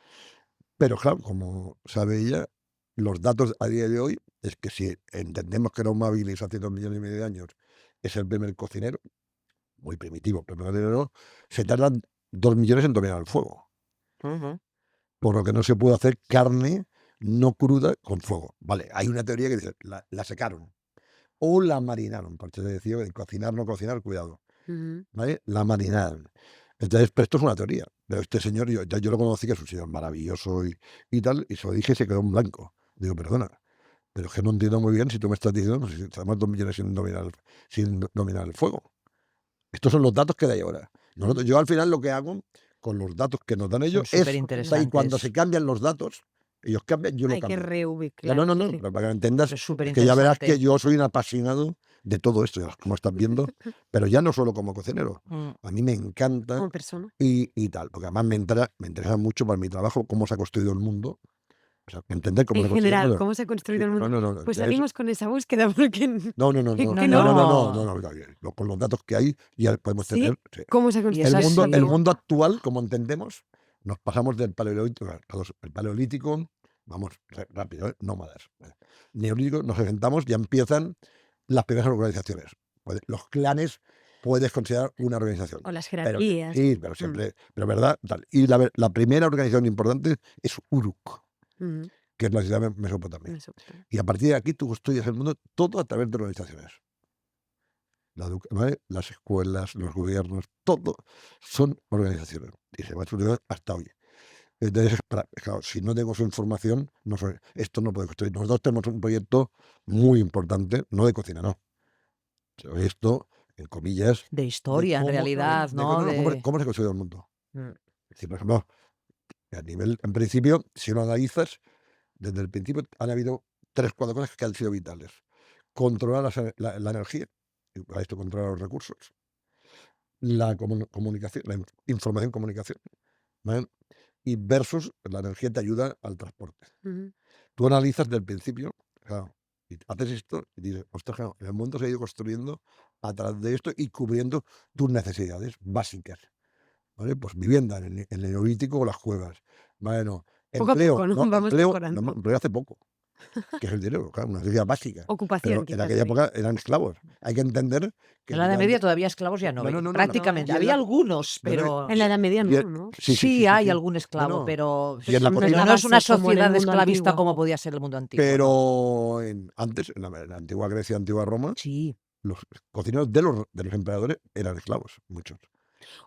Pero claro, como sabe ella, los datos a día de hoy es que si entendemos que Ron Mabilis hace 2,5 millones de años es el primer cocinero, muy primitivo, pero cocinero, se tardan 2 millones en dominar el fuego. Ujú. Por lo que no se puede hacer carne no cruda con fuego. Vale, hay una teoría que dice, la secaron o la marinaron, porque se decía que cocinar, no cocinar, cuidado. Ujú. ¿Vale? La marinaron. Entonces, pero esto es una teoría. Pero este señor, yo lo conocí, que es un señor maravilloso y tal, y se lo dije y se quedó en blanco. Digo, perdona, pero es que no entiendo muy bien si tú me estás diciendo que si estamos 2 millones sin dominar el fuego. Estos son los datos que hay ahora. Yo al final lo que hago con los datos que nos dan Son ellos súper es, y interesantes. cuando se cambian los datos, ellos cambian, yo lo Hay que cambio. reubicar. No, Sí. pero para que entendas, Es súper es que ya verás que interesante. yo soy un apasionado de todo esto, ya como estás viendo, pero ya no solo como cocinero. Mm. A mí me encanta Como persona. y tal, porque además me interesa mucho para mi trabajo cómo se ha construido el mundo. O sea, entender cómo En se ha construido el general, mundo. ¿cómo se ha construido el mundo? No, Pues ya es- seguimos con esa búsqueda porque no, que no, con los datos que hay ya podemos Sí, tener. Sí. ¿cómo se ha Y construido es El mundo, así. el mundo actual, como entendemos, nos pasamos del paleolítico, el paleolítico, vamos rápido, nómadas. Neolítico, nos sentamos, ya empiezan las primeras organizaciones. Los clanes puedes considerar una organización. O las Pero, jerarquías. sí, pero siempre, pero verdad, tal. Y la primera organización importante es Uruk, Ujú. que es la ciudad de Mesopotamia. Mesopotamia. Y a partir de aquí tú construyes el mundo todo a través de organizaciones. ¿Vale? Las escuelas, los gobiernos, todo son organizaciones. Y se va estudiando hasta hoy. Entonces, claro, si no tengo su información, esto no puede construir. Nosotros tenemos un proyecto muy importante, no de cocina, no. Pero esto, en comillas, De de historia, en cómo, realidad, de ¿no? cómo se construye el mundo. Mm. Es decir, por ejemplo, a nivel, en principio, si lo analizas, desde el principio han habido 3, 4 cosas que han sido vitales. Controlar la energía, y para esto controlar los recursos, la comunicación, la información-comunicación, ¿vale? Y versus la energía te ayuda al transporte. Ujú. Tú analizas del principio, claro, y haces esto y dices, ostras, claro, el mundo se ha ido construyendo a través de esto y cubriendo tus necesidades básicas. ¿Vale? Pues vivienda en el neolítico o las cuevas. Bueno, Poco a empleo, poco, ¿no? no, Vamos empleo, mejorando. no, empleo hace poco, que es el dinero, claro, una necesidad básica. Ocupación, Pero en quizás. aquella Sí. época eran esclavos. Hay que entender que En la Edad Media todavía esclavos ya no, prácticamente. y en Había la- algunos, no, no, pero En la Edad Media y no, en- ¿no? sí hay sí. algún esclavo, no. pero Y en la no cocina- no es una base como en el sociedad mundo esclavista antiguo. como podía ser el mundo antiguo. ¿no? Pero antes, en la antigua Grecia, antigua Roma, Sí. los cocineros de los emperadores eran esclavos, muchos.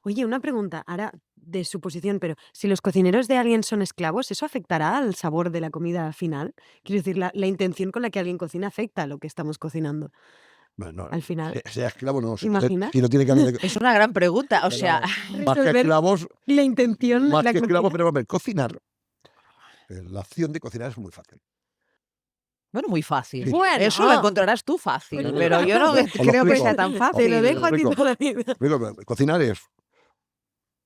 Oye, una pregunta, ahora de suposición, pero si los cocineros de alguien son esclavos, ¿eso afectará al sabor de la comida final? Quiero decir, la intención con la que alguien cocina afecta a lo que estamos cocinando. Bueno, Al final, sea esclavo no, ¿imaginas? si no tiene que haber Es una gran pregunta. O pero sea, más que Resolver esclavos, la intención, más la que esclavos, cocina. pero a ver, cocinar, la acción de cocinar es muy fácil. bueno, muy fácil. Sí. Bueno, Eso lo encontrarás tú fácil, Pero- pero yo no Os lo creo que explico. sea tan fácil. Te lo dejo a ti explico. toda la vida. Digo, cocinar es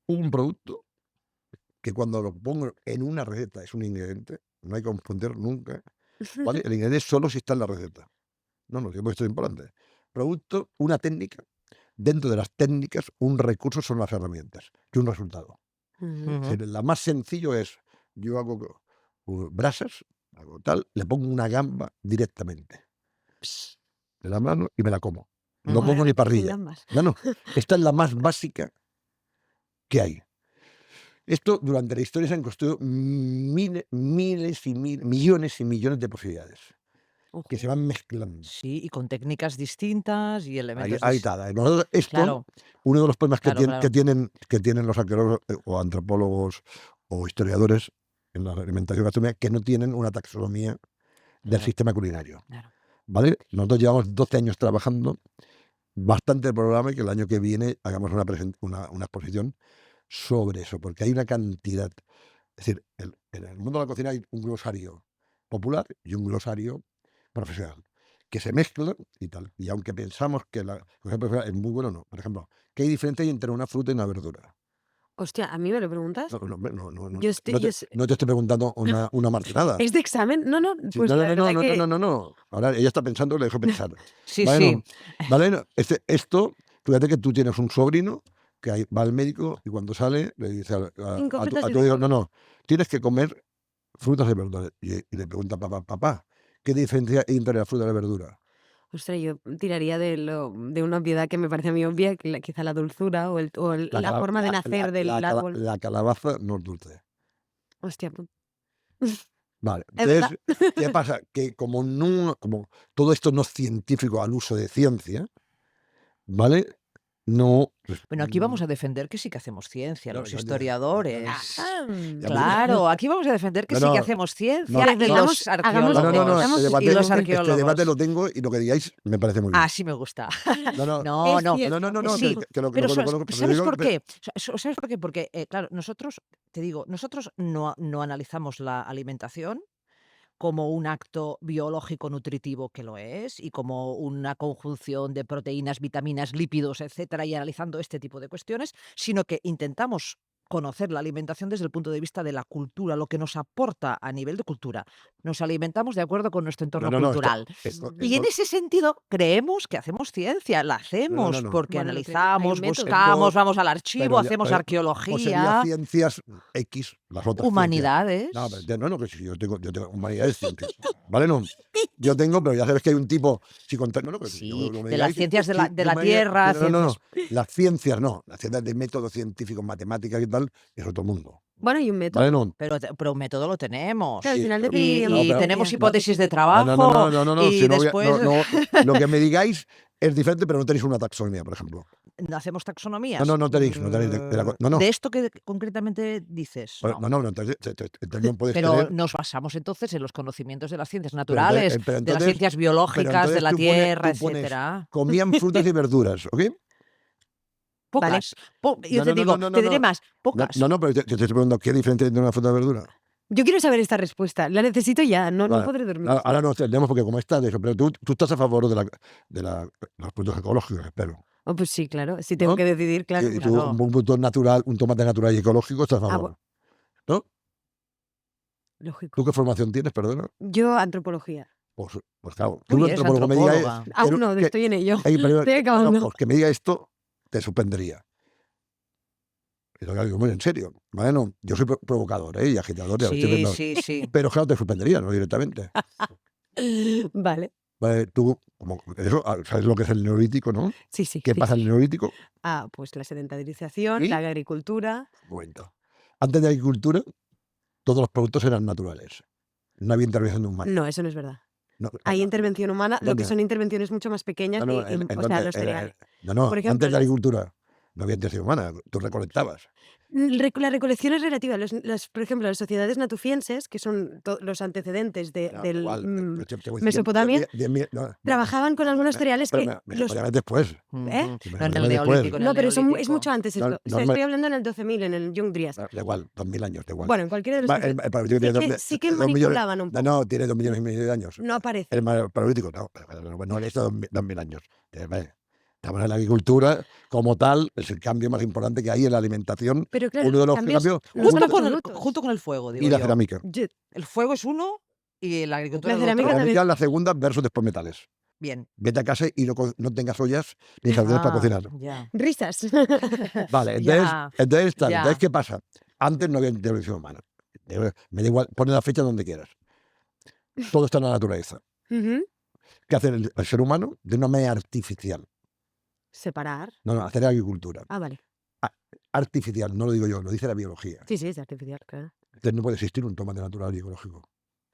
un producto que cuando lo pongo en una receta es un ingrediente, no hay que confundir nunca, ¿vale? El ingrediente solo si está en la receta. No, esto es importante. Producto, una técnica. Dentro de las técnicas, un recurso son las herramientas y un resultado. Ujú. Es decir, la más sencillo es, yo hago brasas, hago tal, le pongo una gamba directamente. Pss, de la mano y me la como. No Ujú. pongo ni Sin parrilla. gambas. No, esta es la más básica que hay. Esto durante la historia se han construido millones y millones de posibilidades Ojo. que se van mezclando. Sí, y con técnicas distintas y elementos. Ahí está. Nosotros, esto, Claro, uno de los problemas Claro, claro. que tienen los arqueólogos o antropólogos o historiadores en la alimentación gastronómica, que no tienen una taxonomía del Claro. sistema culinario. Claro. ¿Vale? Nosotros llevamos 12 años trabajando, bastante programa, y que el año que viene hagamos una exposición sobre eso, porque hay una cantidad. Es decir, en el mundo de la cocina hay un glosario popular y un glosario profesional, que se mezclan y tal. Y aunque pensamos que la cocina profesional es muy buena, no. Por ejemplo, ¿qué diferencia hay entre una fruta y una verdura? Hostia, ¿a mí me lo preguntas? Hombre, no Yo estoy- te, yo sé- no te estoy preguntando una martinada. ¿Es de examen? No, no, Sí, pues la verdad que... no. Ahora ella está pensando, le dejo pensar. Sí, Bueno, sí. ¿vale? Esto, fíjate que tú tienes un sobrino que va al médico y cuando sale le dice Cinco a frutas y tu hijo, cinco no, tienes que comer frutas y verduras. Y le pregunta papá, ¿qué diferencia hay entre la fruta y la verdura? Ostras, yo tiraría de una obviedad que me parece a mí obvia, que quizá la dulzura la forma de nacer del árbol. La calabaza no es dulce. Hostia, pues, Vale, es verdad. entonces, ¿qué pasa? Que como todo esto no es científico al uso de ciencia, ¿vale? No. Bueno, aquí vamos a defender que sí que hacemos ciencia, los historiadores. Ah, Ya, Claro, aquí vamos a defender que No, sí que no, hacemos ciencia no, y defendamos- los hagamos- arqueólogos. este Vamos- Y debate, los este debate arqueólogos. lo tengo y lo que digáis me parece muy bien. Ah, sí me gusta. No, no, No, Es no. cierto, no, Sí, que lo pero conozco, pero ¿sabes digo, por qué? ¿Sabes por qué? Porque, claro, nosotros, te digo, nosotros no analizamos la alimentación como un acto biológico nutritivo que lo es y como una conjunción de proteínas, vitaminas, lípidos, etcétera, y analizando este tipo de cuestiones, sino que intentamos conocer la alimentación desde el punto de vista de la cultura, lo que nos aporta a nivel de cultura. Nos alimentamos de acuerdo con nuestro entorno cultural. Y en ese sentido, creemos que hacemos ciencia, la hacemos no. porque Bueno, depende, hay un analizamos, método. buscamos, vamos al archivo, Pero ya- hacemos pero- arqueología, Pues sería ciencias X, las otras humanidades. ciencias. No, que sí, yo tengo humanidades ciencias. ¿Vale? No, yo tengo, pero ya sabes que hay un tipo. Que Sí, yo me de las digáis, ciencias de la humanidad- tierra, no. Las ciencias no. Las ciencias de métodos científicos, matemáticas y tal, es otro mundo. Bueno, y un método. ¿Vale? No. Pero un método lo tenemos. Claro, al Sí, final pero- depende Y pero- tenemos de- hipótesis de No, trabajo. no. Y Si no, después lo que me digáis es diferente, pero no tenéis una taxonomía, por ejemplo. no hacemos taxonomías. No tenéis. No. De esto que concretamente dices. Bueno, No. no puedes Pero tener. nos basamos entonces en los conocimientos de las ciencias Pero naturales, entonces- pero de las entonces- ciencias biológicas, de entonces la tú pones- tierra, tú pones- etcétera. Comían frutas y verduras, ¿ok? Pocas. Yo No, te no, digo, no, te diré no. más, pocas. No, pero te estoy preguntando qué diferencia hay entre una fruta y verdura. Yo quiero saber esta respuesta. La necesito ya. No Vale. podré dormir. Ahora no tenemos porque como está de eso, pero tú estás a favor de los productos ecológicos, espero. Oh, pues sí, claro. Si tengo ¿No? que decidir, claro. Y tú, claro. un producto natural, un tomate natural y ecológico, estás a favor. bueno. ¿No? Lógico. ¿Tú qué formación tienes, perdona? Yo, antropología. Pues claro, Uy, un eres antropólogo me diga antropóloga. Aún no, que- estoy en ello. pero- Estoy acabando. pues que me diga esto, te sorprendería. Y lo digo muy en serio. ¿Vale? No, yo soy provocador, y agitador, ya lo estoy viendo. Sí. Pero claro, te sorprendería, ¿no? Directamente. Vale. Vale, tú, ¿sabes lo que es el neolítico, no? Sí, sí. ¿Qué sí, pasa en sí. el neolítico? Pues la sedentarización, ¿Y? la agricultura. Un momento. Antes de la agricultura, todos los productos eran naturales. No había intervención humana. No, eso no es verdad. No, Hay intervención humana, lo ¿Dónde? que son intervenciones mucho más pequeñas, no, o sea, los cereales. no, Por ejemplo, antes de la las- agricultura no había intervención humana. Tú recolectabas. La recolección es relativa. Por ejemplo, las sociedades natufienses, que son los antecedentes del Igual, te voy a decir, Mesopotamia, 10.000, no, trabajaban con algunos cereales pero que Mesopotamia después. ¿Eh? No en Mesopotamia el después. neolítico. en el No, pero es neolítico. mucho antes esto. No, O sea, normal- estoy hablando en el 12.000, en el Young Dryas. Da igual, 2.000 años, da igual. Bueno, en cualquiera de los Va, casos. el Paleolítico tiene Sí que 2 millones. manipulaban un poco. No, tiene 2,5 millones de años. No aparece. El Paleolítico, no es esto 2.000 años. Estamos en la agricultura, como tal, es el cambio más importante que hay en la alimentación. Pero claro, Uno de los cambios cambios no son Junto absolutos. con el fuego, digo y la yo. cerámica. El fuego es uno y la agricultura La es cerámica otro. también. Cerámica la segunda versus después metales. Bien. Vete a casa y no tengas ollas ni sartenes para Ah, cocinar. Ya. Risas. Vale, Ya, entonces, ya. entonces, ¿qué pasa? Antes no había intervención humana. Me da igual, pone la fecha donde quieras. Todo está en la naturaleza. Ujú. ¿Qué hace el ser humano? De una manera artificial. Separar. No, hacer agricultura. Vale. Artificial, no lo digo yo, lo dice la biología. Sí, es artificial, claro. Entonces no puede existir un tomate natural y ecológico.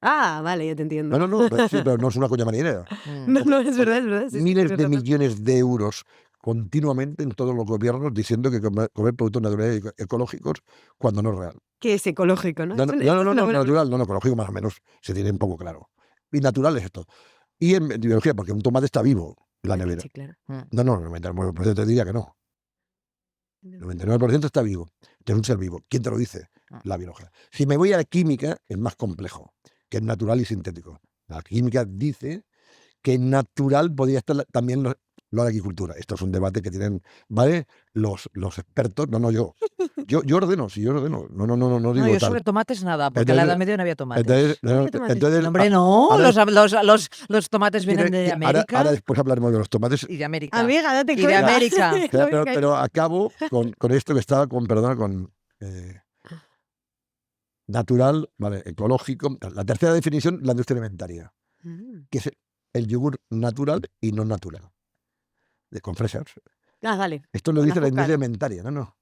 Vale, ya te entiendo. No, pero no es una coña marinera. Mm. No, es verdad, es verdad. sí, Miles tienes de razón. millones de euros continuamente en todos los gobiernos diciendo que comer productos naturales y ecológicos cuando no es real. Que es ecológico, ¿no? No, Es no, una- no, es no, una no, buena- natural, no, ecológico más o menos se tiene un poco claro. Y natural es esto. Y en biología, porque un tomate está vivo en la nevera. Sí, claro. No, 99% te diría que no. 99% está vivo. Es un ser vivo. ¿Quién te lo dice? Ah. La biología. Si me voy a la química, es más complejo, que es natural y sintético. La química dice que natural podría estar también lo de agricultura. Esto es un debate que tienen, ¿vale? Los expertos, no yo. Yo ordeno, sí, yo ordeno. No No, digo yo tal. sobre tomates nada, porque en la Edad Entonces, Media no había tomates. entonces, No había tomates. entonces, No, hombre, no, ahora- los tomates vienen de América ahora después hablaremos de los tomates. y de América. Amiga, date Y de cuenta. América. Pero acabo con esto que estaba con natural, ¿vale? Ecológico. La tercera definición, la industria alimentaria, que es el yogur natural y no natural, con fresas. Dale. Esto lo Con dice la industria azúcar. alimentaria, no.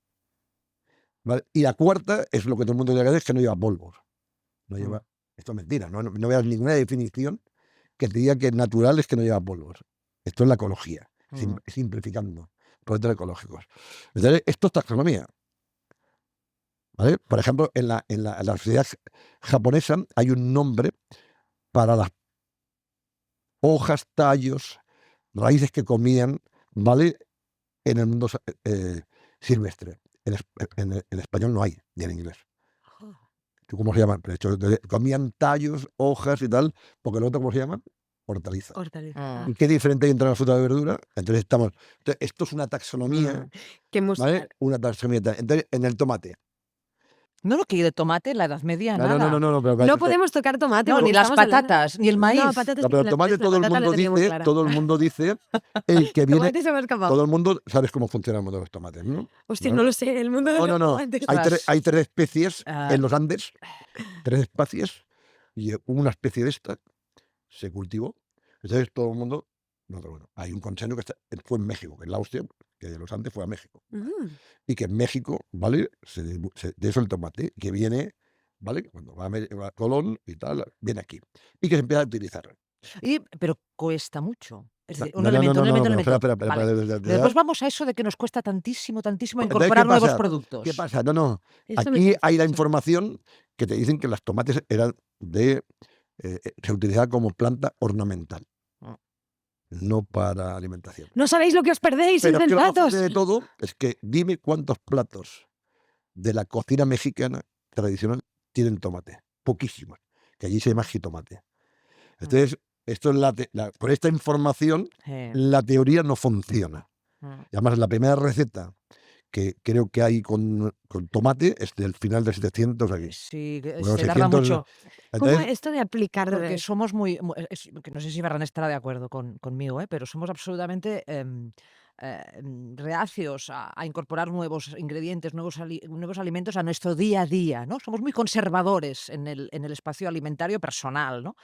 ¿Vale? Y la cuarta es lo que todo el mundo dice, es que no lleva polvos. No lleva, esto es mentira, no veas ninguna definición que te diga que natural es que no lleva polvos. Esto es la ecología, simplificando, productos ecológicos. Entonces, esto es taxonomía. ¿Vale? Por ejemplo, en la sociedad japonesa hay un nombre para las hojas, tallos, raíces que comían, ¿vale? En el mundo silvestre. En español no hay, ni en inglés. ¿Cómo se llaman? De hecho, comían tallos, hojas y tal, porque lo otro, ¿cómo se llaman? Hortalizas. Hortaliza. ¿Y qué diferente hay entre la fruta y la verdura? Entonces esto es una taxonomía, Que hemos- ¿vale? Una taxonomía. Entonces, en el tomate. No, que de tomate en la Edad Media nada. No, pero No podemos tocar tomate. No, porque ni las estamos hablando- patatas, ni el maíz. No, patatas No, pero el la- tomate la todo el patata la mundo teníamos dice, clara. el que viene, Tomate se me ha escapado. todo el mundo, ¿sabes cómo funciona el mundo de los tomates, no? Hostia, ¿No? no lo sé. El mundo de los No. tomates. Hay tres especies Ah. en los Andes, 3 especies, y una especie de esta se cultivó. Entonces todo el mundo, no, pero bueno, hay un consenso que fue en México, que en la hostia, que de los Andes fue a México. Y que en México, ¿vale? De eso el tomate, que viene, ¿vale? Cuando va a Colón y tal, viene aquí. Y que se empieza a utilizar. Pero cuesta mucho. Es decir, un No, elemento. pero espera, Vale. Después vamos a eso de que nos cuesta tantísimo Entonces, incorporar ¿qué nuevos pasa? productos. ¿Qué pasa? Eso me Aquí gusta, hay la eso. información que te dicen que las tomates eran se utilizaba como planta ornamental, Ah. no para alimentación. No sabéis lo que os perdéis, Pero es que lo más insensatos. fuerte de todo es que dime cuántos platos de la cocina mexicana tradicional tienen tomate. Poquísimos. Que allí se llama jitomate. Entonces, esto es por esta información, la teoría no funciona. Y además, la primera receta que creo que hay con tomate es del final del 700 aquí. Sí, Bueno, se tarda 600, mucho. ¿Cómo entonces, esto de aplicar? Porque somos que no sé si Ferran estará de acuerdo conmigo, pero somos absolutamente reacios a incorporar nuevos ingredientes, nuevos alimentos a nuestro día a día, ¿no? Somos muy conservadores en el espacio alimentario personal, ¿no?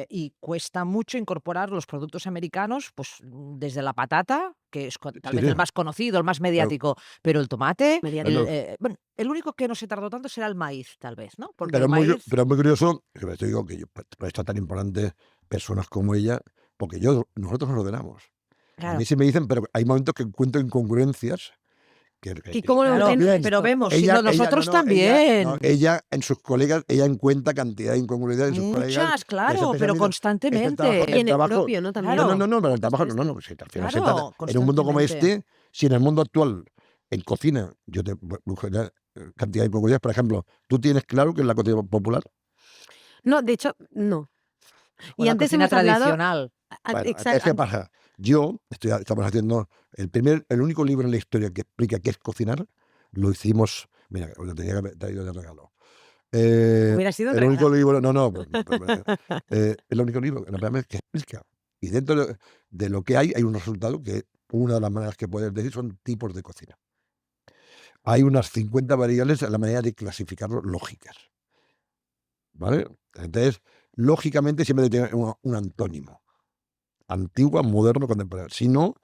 Y cuesta mucho incorporar los productos americanos, pues desde la patata, que es tal Sí, vez sí. el más conocido, el más mediático, pero el tomate, Mediático. bueno, el único que no se tardó tanto será el maíz, tal vez, ¿no? Porque Pero el es muy, maíz, pero es muy curioso, que te digo que para esto tan importante, personas como ella, porque nosotros nos ordenamos. A claro. mí sí me dicen, pero hay momentos que encuentro incongruencias. ¿Y cómo lo Claro, ven? pero vemos, Ella- nosotros no, también. ella en sus colegas, ella encuentra cantidad de incongruencias en sus colegas. Muchas, claro, de pero ese constantemente. Y en el trabajo- propio, ¿no? También. Claro. No, pero el trabajo no, pues, al final se Claro, trata. En un mundo como constantemente. este, si en el mundo actual, en cocina, yo te cantidad de incongruencias, por ejemplo, ¿tú tienes claro que es la cocina popular? No, de hecho, no. O Y la antes cocina hemos hablado. tradicional. Bueno, Exacto. es que pasa. Estamos haciendo el único libro en la historia que explica qué es cocinar, lo hicimos, mira, lo tenía que haber traído de regalo. Hubiera sido un el único regalo. libro, es el único libro que explica. Y dentro de lo que hay un resultado que una de las maneras que puedes decir son tipos de cocina. Hay unas 50 variables a la manera de clasificarlos lógicas. ¿Vale? Entonces, lógicamente siempre tiene un antónimo. Antigua, moderno, contemporáneo. Si no,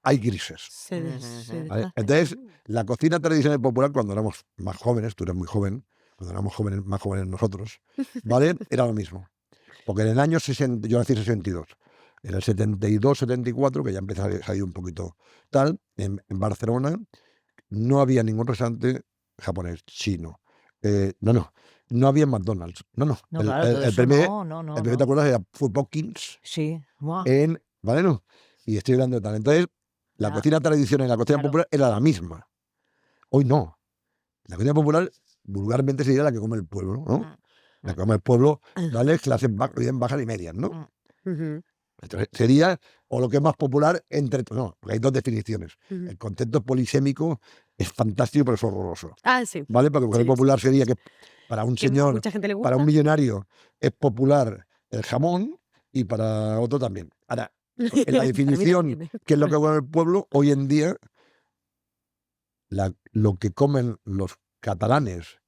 hay grises. Se ¿Vale? deshace. Entonces, la cocina tradicional y popular, cuando éramos más jóvenes, tú eres muy joven, cuando éramos más jóvenes nosotros, ¿vale? Era lo mismo. Porque en el año 60, yo nací en 62, en el 72, 74, que ya empezó a salir un poquito tal, en Barcelona no había ningún restaurante japonés, chino. No había McDonald's. No. No, claro, todo el eso primer, no. el primer, ¿te acuerdas? Era Food Pockins Sí. Buah. ¿vale? No. Y estoy hablando de tal. Entonces, la Ya. cocina tradicional y la cocina Claro. popular era la misma. Hoy no. La cocina popular, vulgarmente, sería la que come el pueblo, ¿no? La que come el pueblo, ¿vale? Clases bien bajas y medias, ¿no? Ujú. Entonces, sería, o lo que es más popular, no, porque hay dos definiciones. Ujú. El concepto polisémico es fantástico, pero es horroroso. Ah, sí. ¿Vale? Porque el concepto Sí, sí. popular sería que para un Que a señor, mucha gente le para un gusta. millonario, es popular el jamón y para otro también. Ahora, en la Para mí definición, también, ¿eh? que es lo que come el pueblo, hoy en día, lo que comen los catalanes,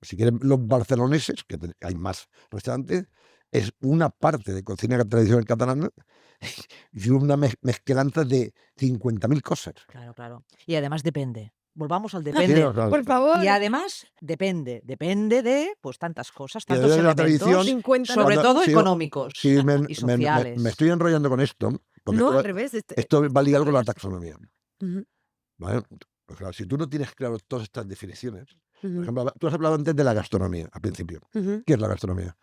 si quieren los barceloneses, que hay más restaurantes, es una parte de cocina tradicional catalana y una mezclanza de 50.000 cosas. Claro, claro. Y además depende. Volvamos al Sí, depende. o sea, Por favor. Y además depende de pues tantas cosas, y tantos desde la elementos, tradición, 50 sobre cuando- todo si- económicos si y sociales. me estoy enrollando con esto, porque No, esto, al revés. esto va ligado con la enrollarse. taxonomía. Ujú, ¿Vale? Pues claro, si tú no tienes claro todas estas definiciones, por ujú, ejemplo, tú has hablado antes de la gastronomía, al principio. ujú. ¿Qué es la gastronomía?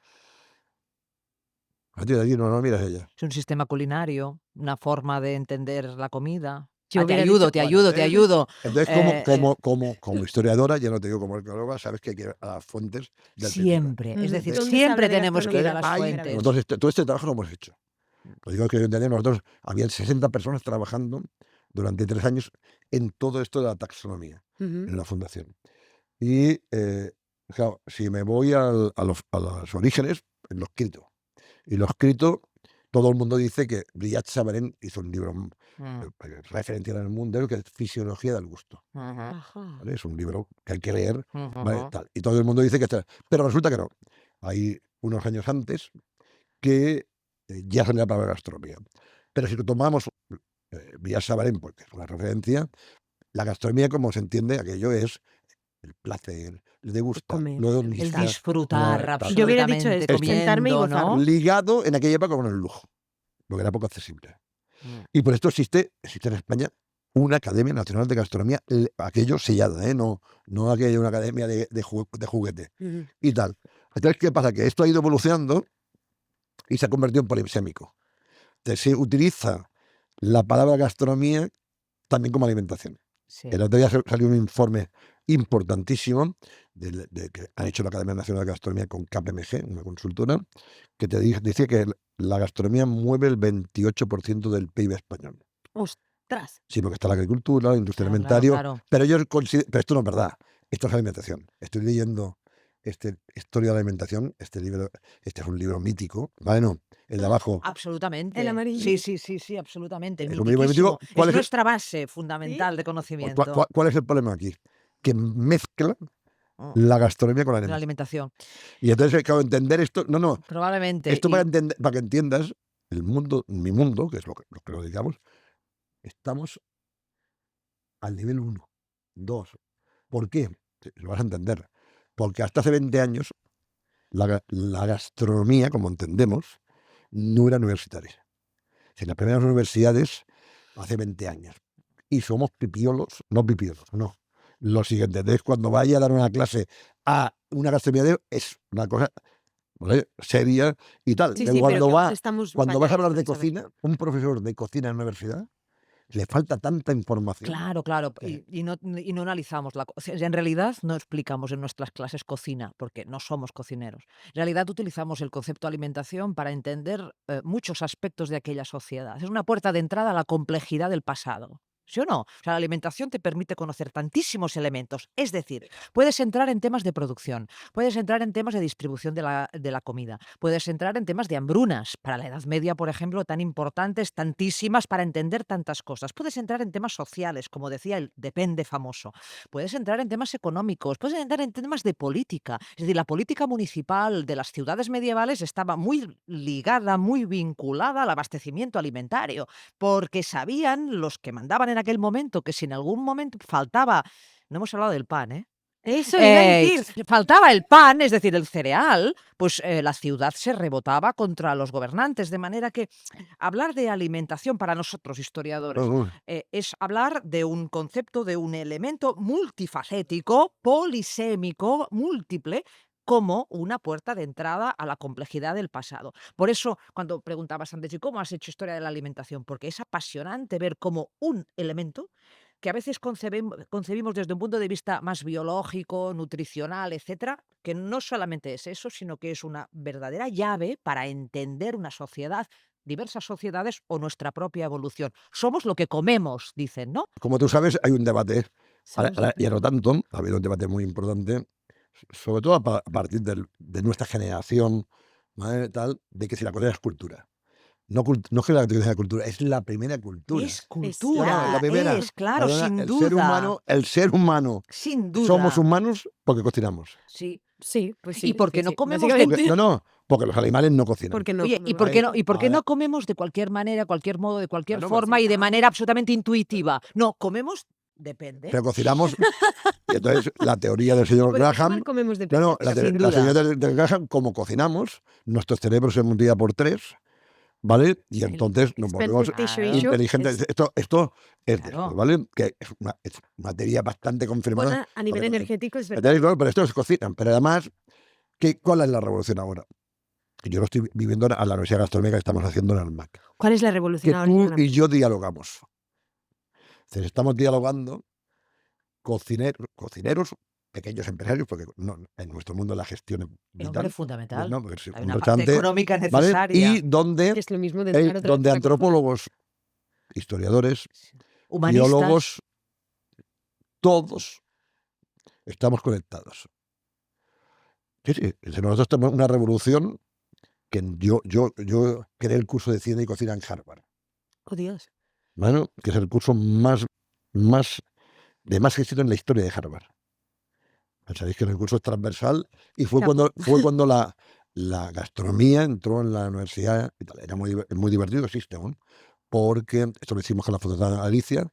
A ti de allí no miras ella. Es un sistema culinario, una forma de entender la comida. Yo Te hubiera ayudo, dicho- te Bueno, ayudo, te ayudo. Entonces, Eh, eh, como historiadora, ya no te digo como arqueóloga, sabes que hay que ir a las fuentes del principio. siempre, es Ujú. decir, Entonces, ¿Dónde se habla siempre de tenemos que ir a gastronomía las por hay, primera vez? fuentes. nosotros todo este trabajo lo hemos hecho. Lo digo que entender, nosotros habían 60 personas trabajando durante 3 años en todo esto de la taxonomía, Ujú. en la fundación. Y, claro, si me voy a los orígenes, en lo escrito. Y lo escrito, todo el mundo dice que Brillat Savarin hizo un libro Mm, referencial en el mundo, que es Fisiología del gusto. ujú, Ajá. ¿Vale? Es un libro que hay que leer, ¿vale? ujú. Tal. Y todo el mundo dice que está. Pero resulta que no. Hay unos años antes que ya salía la palabra gastronomía. Pero si lo tomamos Brillat Savarin, porque es una referencia, la gastronomía, como se entiende, aquello es el placer, el degustar, Comer, lo El hedonista, disfrutar tal. Yo hubiera dicho absolutamente esto, sentarme y comiendo, gozar. ¿no? Ligado en aquella época con el lujo, porque era poco accesible. Mm. Y por esto existe en España una Academia Nacional de Gastronomía, aquello sellada, no aquello una academia de juguete Ujú. y tal. Entonces, ¿qué pasa? Que esto ha ido evolucionando y se ha convertido en polisémico. Entonces, se utiliza la palabra gastronomía también como alimentación. Sí. El otro día salió un informe importantísimo de que han hecho la Academia Nacional de Gastronomía con KPMG, una consultora, que dice que la gastronomía mueve el 28% del PIB español. Ostras. Sí, porque está la agricultura, la industria Claro, alimentaria, claro. pero pero esto no es verdad. Esto es alimentación. Estoy leyendo Historia de la Alimentación, este libro, este es un libro mítico, ¿vale? No, el de abajo Absolutamente. El amarillo. Sí, absolutamente. es un libro mítico. Mitiquísimo. ¿Cuál Es es nuestra base fundamental de cuál- conocimiento. cuál es el problema aquí? Que mezcla Mm, la gastronomía con la de la alimentación. alimentación. Y entonces, claro, entender esto, no, Probablemente. esto para que entiendas el mundo, mi mundo, que es lo que lo digamos, estamos al nivel 1, 2. ¿Por qué? Lo vas a entender. Porque hasta hace 20 años la gastronomía, como entendemos, no era universitaria. En las primeras universidades, hace 20 años. Y somos pipiolos, no. Lo siguiente, entonces cuando vaya a dar una clase a una gastronomía es una cosa, ¿vale?, seria y tal. Sí, Que sí, pero que estamos cuando vas a hablar fallados de en saber. cocina, un profesor de cocina en la universidad, le falta tanta información. Claro, claro. que- Y no analizamos o sea, en realidad no explicamos en nuestras clases cocina, porque no somos cocineros. En realidad utilizamos el concepto alimentación para entender muchos aspectos de aquella sociedad. Es una puerta de entrada a la complejidad del pasado. ¿Sí o no? O sea, la alimentación te permite conocer tantísimos elementos. Es decir, puedes entrar en temas de producción, puedes entrar en temas de distribución de la comida, puedes entrar en temas de hambrunas, para la Edad Media, por ejemplo, tan importantes, tantísimas, para entender tantas cosas. Puedes entrar en temas sociales, como decía el depende famoso. Puedes entrar en temas económicos, puedes entrar en temas de política. Es decir, la política municipal de las ciudades medievales estaba muy ligada, muy vinculada al abastecimiento alimentario, porque sabían los que mandaban en aquel momento que si en algún momento faltaba, no hemos hablado del pan, ¿eh? Eso iba a decir. Faltaba el pan, es decir, el cereal, pues la ciudad se rebotaba contra los gobernantes, de manera que hablar de alimentación para nosotros historiadores es hablar de un concepto, de un elemento multifacético, polisémico, múltiple, como una puerta de entrada a la complejidad del pasado. Por eso, cuando preguntabas antes, ¿y cómo has hecho historia de la alimentación? Porque es apasionante ver cómo un elemento que a veces concebimos desde un punto de vista más biológico, nutricional, etcétera, que no solamente es eso, sino que es una verdadera llave para entender una sociedad, diversas sociedades o nuestra propia evolución. Somos lo que comemos, dicen, ¿no? Como tú sabes, hay un debate, Somos lo y a lo tanto, ha habido un debate muy importante, sobre todo a partir de nuestra generación, ¿vale? Tal, de que si la cocina es cultura. No es que la cocina sea cultura, es la primera cultura. Es Bueno, cultura, la primera. es, claro, Perdona, sin el ser humano, sin duda. somos humanos porque cocinamos. Sí. Sí, pues sí. ¿Y por qué sí, no sí. comemos de Básicamente, Porque los animales no cocinan. porque no Oye, comemos. ¿y por qué A ver. no comemos de cualquier manera, cualquier modo, de cualquier Bueno, forma y de Ah. manera absolutamente intuitiva? No, comemos, depende. Pero cocinamos. Y entonces la teoría del señor Pues Graham. igual comemos de No, pequeños. Sin la duda. señora del Graham, como cocinamos, nuestro cerebro se multiplica por 3, ¿vale? Y entonces nos volvemos Expected Claro. ratio inteligentes. es Esto es de Claro. esto, ¿vale? Que es una teoría bastante confirmada. buena a nivel porque- energético, es verdad. Entonces, claro, pero esto se cocinan. Pero además, ¿cuál es la revolución ahora? Yo lo estoy viviendo a la Universidad Gastronómica que estamos haciendo en el MAC. ¿Cuál es la Que revolución ahora? tú Joana? y yo dialogamos. Entonces, estamos dialogando cocineros, pequeños empresarios, porque en nuestro mundo la gestión es El vital. hombre es fundamental. ¿no? Porque si Hay un una parte restaurante, económica ¿vale? necesaria. Y donde, Que es lo mismo de entrar otra donde vez a la cocina. antropólogos, historiadores, Humanistas. biólogos, todos estamos conectados. Sí, sí. Nosotros tenemos una revolución que yo creé el curso de cine y cocina en Harvard, Oh, Dios. bueno, que es el curso de más éxito en la historia de Harvard. Sabéis que el curso es transversal y fue Chapo. cuando la gastronomía entró en la universidad y tal. Era muy divertido, existe aún, porque esto lo hicimos con la Fundación Alicia,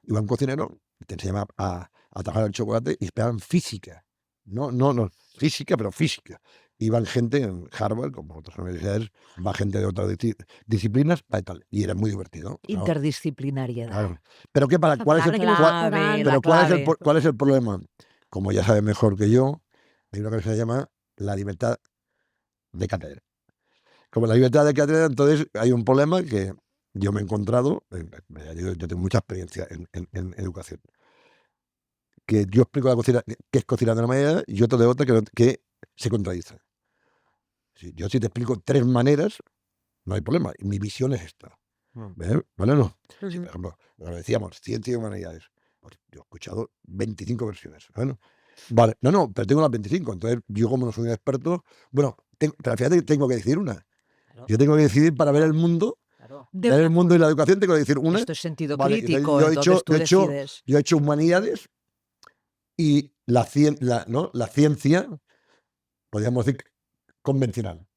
iba un cocinero, te enseñaba a trabajar el chocolate y esperaban física. No, física, pero física. Iban gente en Harvard, como otras universidades, va gente de otras disciplinas, y tal. Y era muy divertido. Claro, Interdisciplinariedad. claro. Pero Esa ¿cuál es el palabra que clave, nos la pero clave. ¿cuál es el problema? Como ya sabe mejor que yo, hay una cosa que se llama la libertad de cátedra. Como la libertad de cátedra, entonces hay un problema que yo me he encontrado, yo tengo mucha experiencia en educación, que yo explico la cocina, que es cocinar de una manera, y otro de otra que se contradice. Si te explico 3 maneras, no hay problema, mi visión es esta. ¿Ves? ¿Vale? No. Si, Ujú. por ejemplo, lo que decíamos, ciencia y humanidades. Pues yo he escuchado 25 versiones. Bueno, vale, pero tengo las 25. Entonces, yo como no soy un experto, bueno, pero fíjate que tengo que decir una. Claro, Yo tengo que decidir para ver el mundo, claro. De ver el una mundo y la educación, tengo que decir una. Esto es sentido Vale, crítico, yo he entonces tú hecho decides. yo he hecho humanidades y la ciencia, podríamos decir, convencional.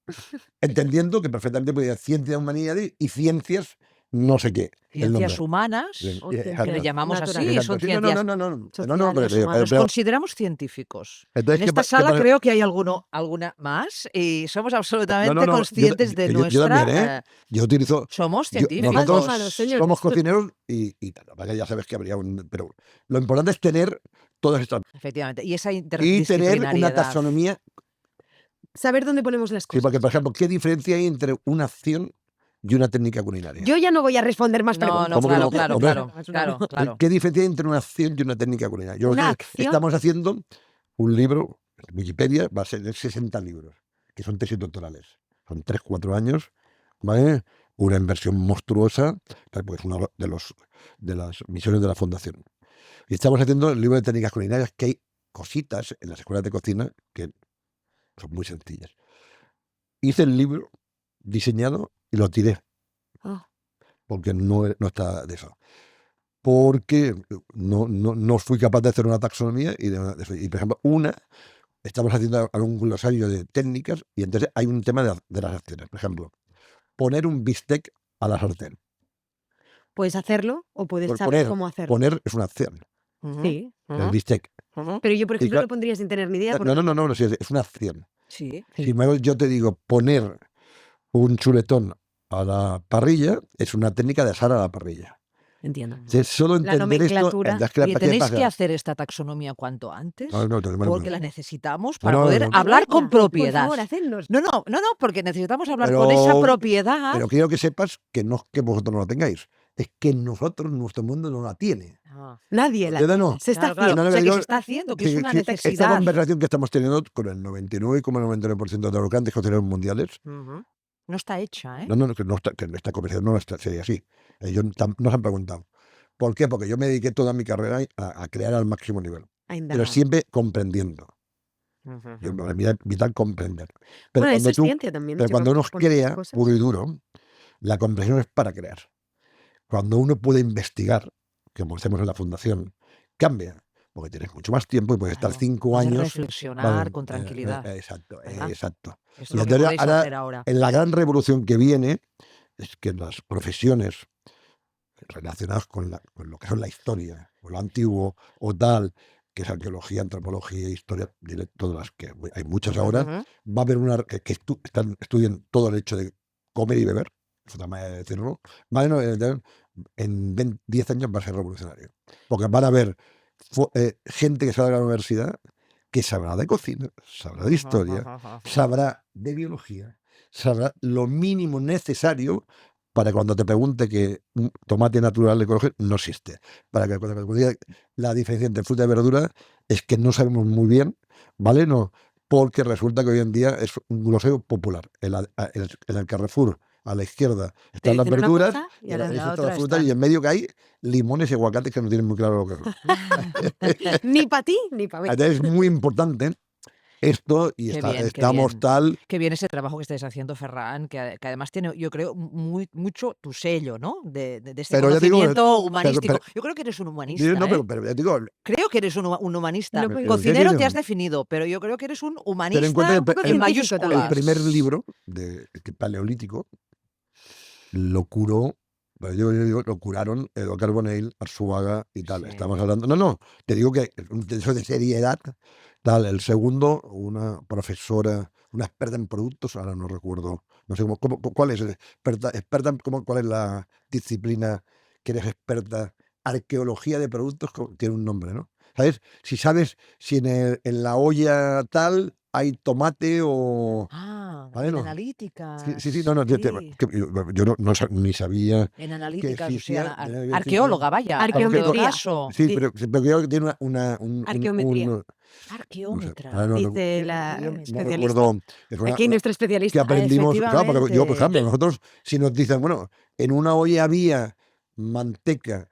Entendiendo que perfectamente podía ser ciencia, humanidades y ciencias no sé qué. el nombre. Ciencias humanas, Bien, o y- ciencias que le llamamos así, naturales. son Exacto. Sí, ciencias. no, sociales, pero- humanas. Nos pero- consideramos científicos. entonces, En ¿qué esta pa- qué sala pasa? creo que hay alguna más y somos absolutamente no, conscientes de yo nuestra... también, ¿eh? Yo utilizo. Somos yo- científicos. nosotros Humanos, señores. somos cocineros y tal. La verdad que ya sabes que habría pero lo importante es tener todas estas. Efectivamente. Y esa Y tener una interdisciplinariedad. taxonomía. Saber dónde ponemos las Sí, cosas. porque, por ejemplo, ¿qué diferencia hay entre una acción y una técnica culinaria? Yo ya no voy a responder más No, preguntas. no, ¿Cómo que claro, no? claro, Hombre. claro. ¿Qué diferencia hay entre una acción y una técnica culinaria? Yo Una creo que acción. estamos haciendo un libro, Wikipedia va a ser de 60 libros, que son tesis doctorales. Son 3-4 años, ¿vale? Una inversión monstruosa, porque es una de las misiones de la Fundación. Y estamos haciendo el libro de técnicas culinarias, que hay cositas en las escuelas de cocina que son muy sencillas. Hice el libro diseñado y lo tiré, Ah, porque no está de eso. Porque no fui capaz de hacer una taxonomía y de eso. Y, por ejemplo, estamos haciendo algún glosario de técnicas y entonces hay un tema de las acciones. Por ejemplo, poner un bistec a la sartén. puedes hacerlo o puedes Pues saber cómo hacerlo. Poner es una acción. Ujú, Sí. El ujú, bistec. ujú. Pero yo, por ejemplo, claro- lo pondría sin tener ni idea. porque- No, sí, es una acción. Sí. Sí. Si yo te digo poner un chuletón a la parrilla, es una técnica de asar a la parrilla. Entiendo. Entonces, solo La entender esto, nomenclatura. entonces, ¿qué Oye, tenéis pasa? que hacer esta taxonomía cuanto antes, No, porque la necesitamos para no, poder no. hablar con Por propiedad. favor, hacednos. No, porque necesitamos hablar Pero- con esa propiedad. Pero quiero que sepas que no es que vosotros no lo tengáis, es que nosotros, nuestro mundo no la tiene. Ah, Nadie la ¿Entiendes? No. se está claro, claro. No, O no, sea, que digo, se está haciendo, que es una esta necesidad. conversación que estamos teniendo con el 99,99% de los grandes cocineros mundiales, Ujú. No está hecha, ¿eh? no, que esta conversación no sería así. Ellos no se han preguntado. ¿Por qué? Porque yo me dediqué toda mi carrera a crear al máximo nivel, a pero indagar. siempre comprendiendo. Ujú, Yo, ujú. para mí es vital comprender. Pero Bueno, eso cuando es tú, ciencia también, pero si cuando uno propones crea cosas. puro y duro, la comprensión es para crear. Cuando uno puede investigar, como hacemos en la fundación, cambia, porque tienes mucho más tiempo y puedes estar Claro, 5 poder años. reflexionar Vale, con tranquilidad, exacto, ¿verdad? exacto. Esto es Y lo que entonces podéis hacer ahora. en la gran revolución que viene es que las profesiones relacionadas con lo que son la historia, o lo antiguo, o tal, que es arqueología, antropología, historia, todas las que hay muchas ahora, Ujú. va a haber una estudien todo el hecho de comer y beber, es otra manera de decirlo, en 10 años va a ser revolucionario. Porque van a haber gente que salga de la universidad que sabrá de cocina, sabrá de historia, sabrá de biología, sabrá lo mínimo necesario para cuando te pregunte que un tomate natural ecológico no existe. Para que cuando te diga la diferencia entre fruta y verdura es que no sabemos muy bien, ¿vale? No, porque resulta que hoy en día es un gloseo popular. En el Carrefour, a la izquierda, Te están las dicen una verduras, cosa y y a la ahora derecha la están las otra frutas, y están. en medio que hay limones y aguacates que no tienen muy claro lo que son. ni para ti ni para mí. Entonces es muy importante esto y Qué bien, qué estamos bien. tal. Qué bien ese trabajo que estáis haciendo, Ferran, que además tiene, yo creo, mucho tu sello, ¿no? De este Pero ya digo, conocimiento humanístico. pero- Yo creo que eres un humanista, no, ¿eh? pero ya digo, Creo que eres un humanista. No, pues, Cocinero te has pero definido, pero yo creo que eres un ten en humanista cuenta que un poco en científico el también. primer mayúsculas. libro paleolítico lo curó, yo digo, lo curaron Edo Carbonell, Arzuaga y tal. Sí. Estamos hablando. No, te digo que eso de seriedad, tal. El segundo, una profesora, una experta en productos, ahora no recuerdo, no sé cuál es, experta cuál es la disciplina que eres experta, arqueología de productos, tiene un nombre, ¿no? ¿Sabes? Si sabes si en la olla tal hay tomate o. Ah, ¿Vale? en No. Sí, analíticas. no, Sí. yo ni sabía En que analíticas, o sea, existía. arqueóloga, vaya, en todo Arqueometría. caso. Sí, Di- pero creo que tiene Arqueometría. no sé, Arqueómetra. ahora Dice la no Arqueómetra. especialista. recuerdo, que fue Aquí nuestro que especialista. aprendimos, claro, porque yo, por Efectivamente. ejemplo, nosotros, si nos dicen, bueno, en una olla había manteca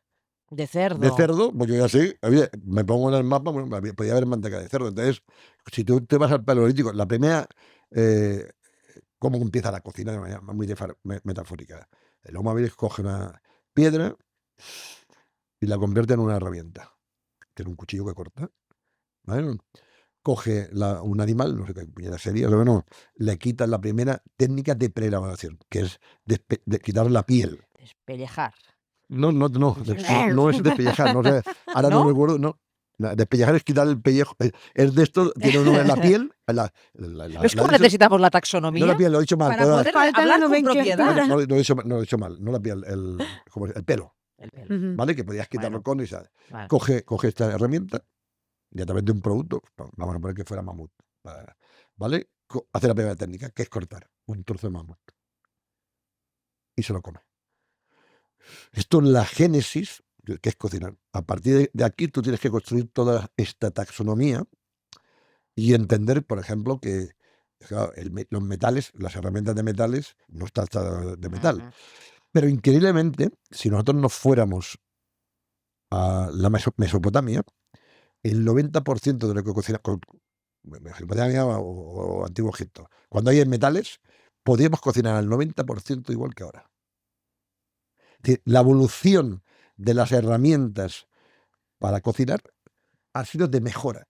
De de cerdo. cerdo, pues yo ya sé, me pongo en el mapa, bueno, podía haber manteca de cerdo. Entonces, si tú te vas al paleolítico, la primera, eh, cómo empieza la cocina de manera muy metafórica. El Homo habilis coge una piedra y la convierte en una herramienta. Tiene un cuchillo que corta, ¿vale? Coge un animal, no sé qué puñeta sería, pero no, le quita la primera técnica de preelaboración, que es de quitar la piel. Despellejar. No es despellejar, no sé, ahora no ¿No? recuerdo, no. Despellejar es quitar el pellejo, es de esto, tiene uno en la piel, ¿Ves cómo de eso- necesitamos la no taxonomía? la piel, lo he dicho mal, Para perdón. poder Falta la hablar con nomenclatura. propiedad. No, lo he dicho mal, no la piel, el pelo, El pelo. Ujú. ¿vale? Que podías quitarlo Bueno, con y tal. vale. Coge esta herramienta y a través de un producto, vamos a poner que fuera mamut, ¿vale? Hace la primera técnica, que es cortar un trozo de mamut y se lo come. Esto es la génesis, que es cocinar. A partir de aquí tú tienes que construir toda esta taxonomía y entender, por ejemplo, que claro, los metales, las herramientas de metales, no está hecha de metal. Ujú. Pero increíblemente, si nosotros nos fuéramos a la Mesopotamia, el 90% de lo que cocina Mesopotamia o Antiguo Egipto, cuando hay metales, podríamos cocinar al 90% igual que ahora. Es decir, la evolución de las herramientas para cocinar ha sido de mejora,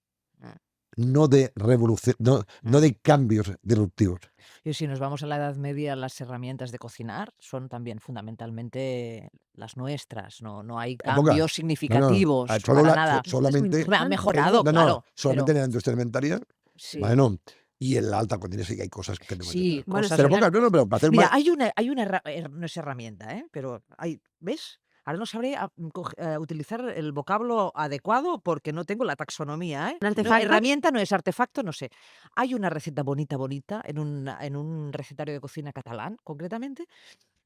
no de revolución, no de cambios disruptivos. Y si nos vamos a la Edad Media, las herramientas de cocinar son también fundamentalmente las nuestras. No hay Época. cambios significativos para nada. Solamente, Han mejorado, claro. solamente pero en la industria alimentaria, sí, bueno, y en la alta cocina sí que hay cosas que no me sí, entiendo. Bueno, cosas. Pero sí, pocas, pero para hacer Mira, más. hay una no es herramienta, pero hay, ¿ves? Ahora no sabré utilizar el vocablo adecuado porque no tengo la taxonomía, ¿Un No, artefacto? herramienta no es artefacto, no sé. Hay una receta bonita en un recetario de cocina catalán, concretamente,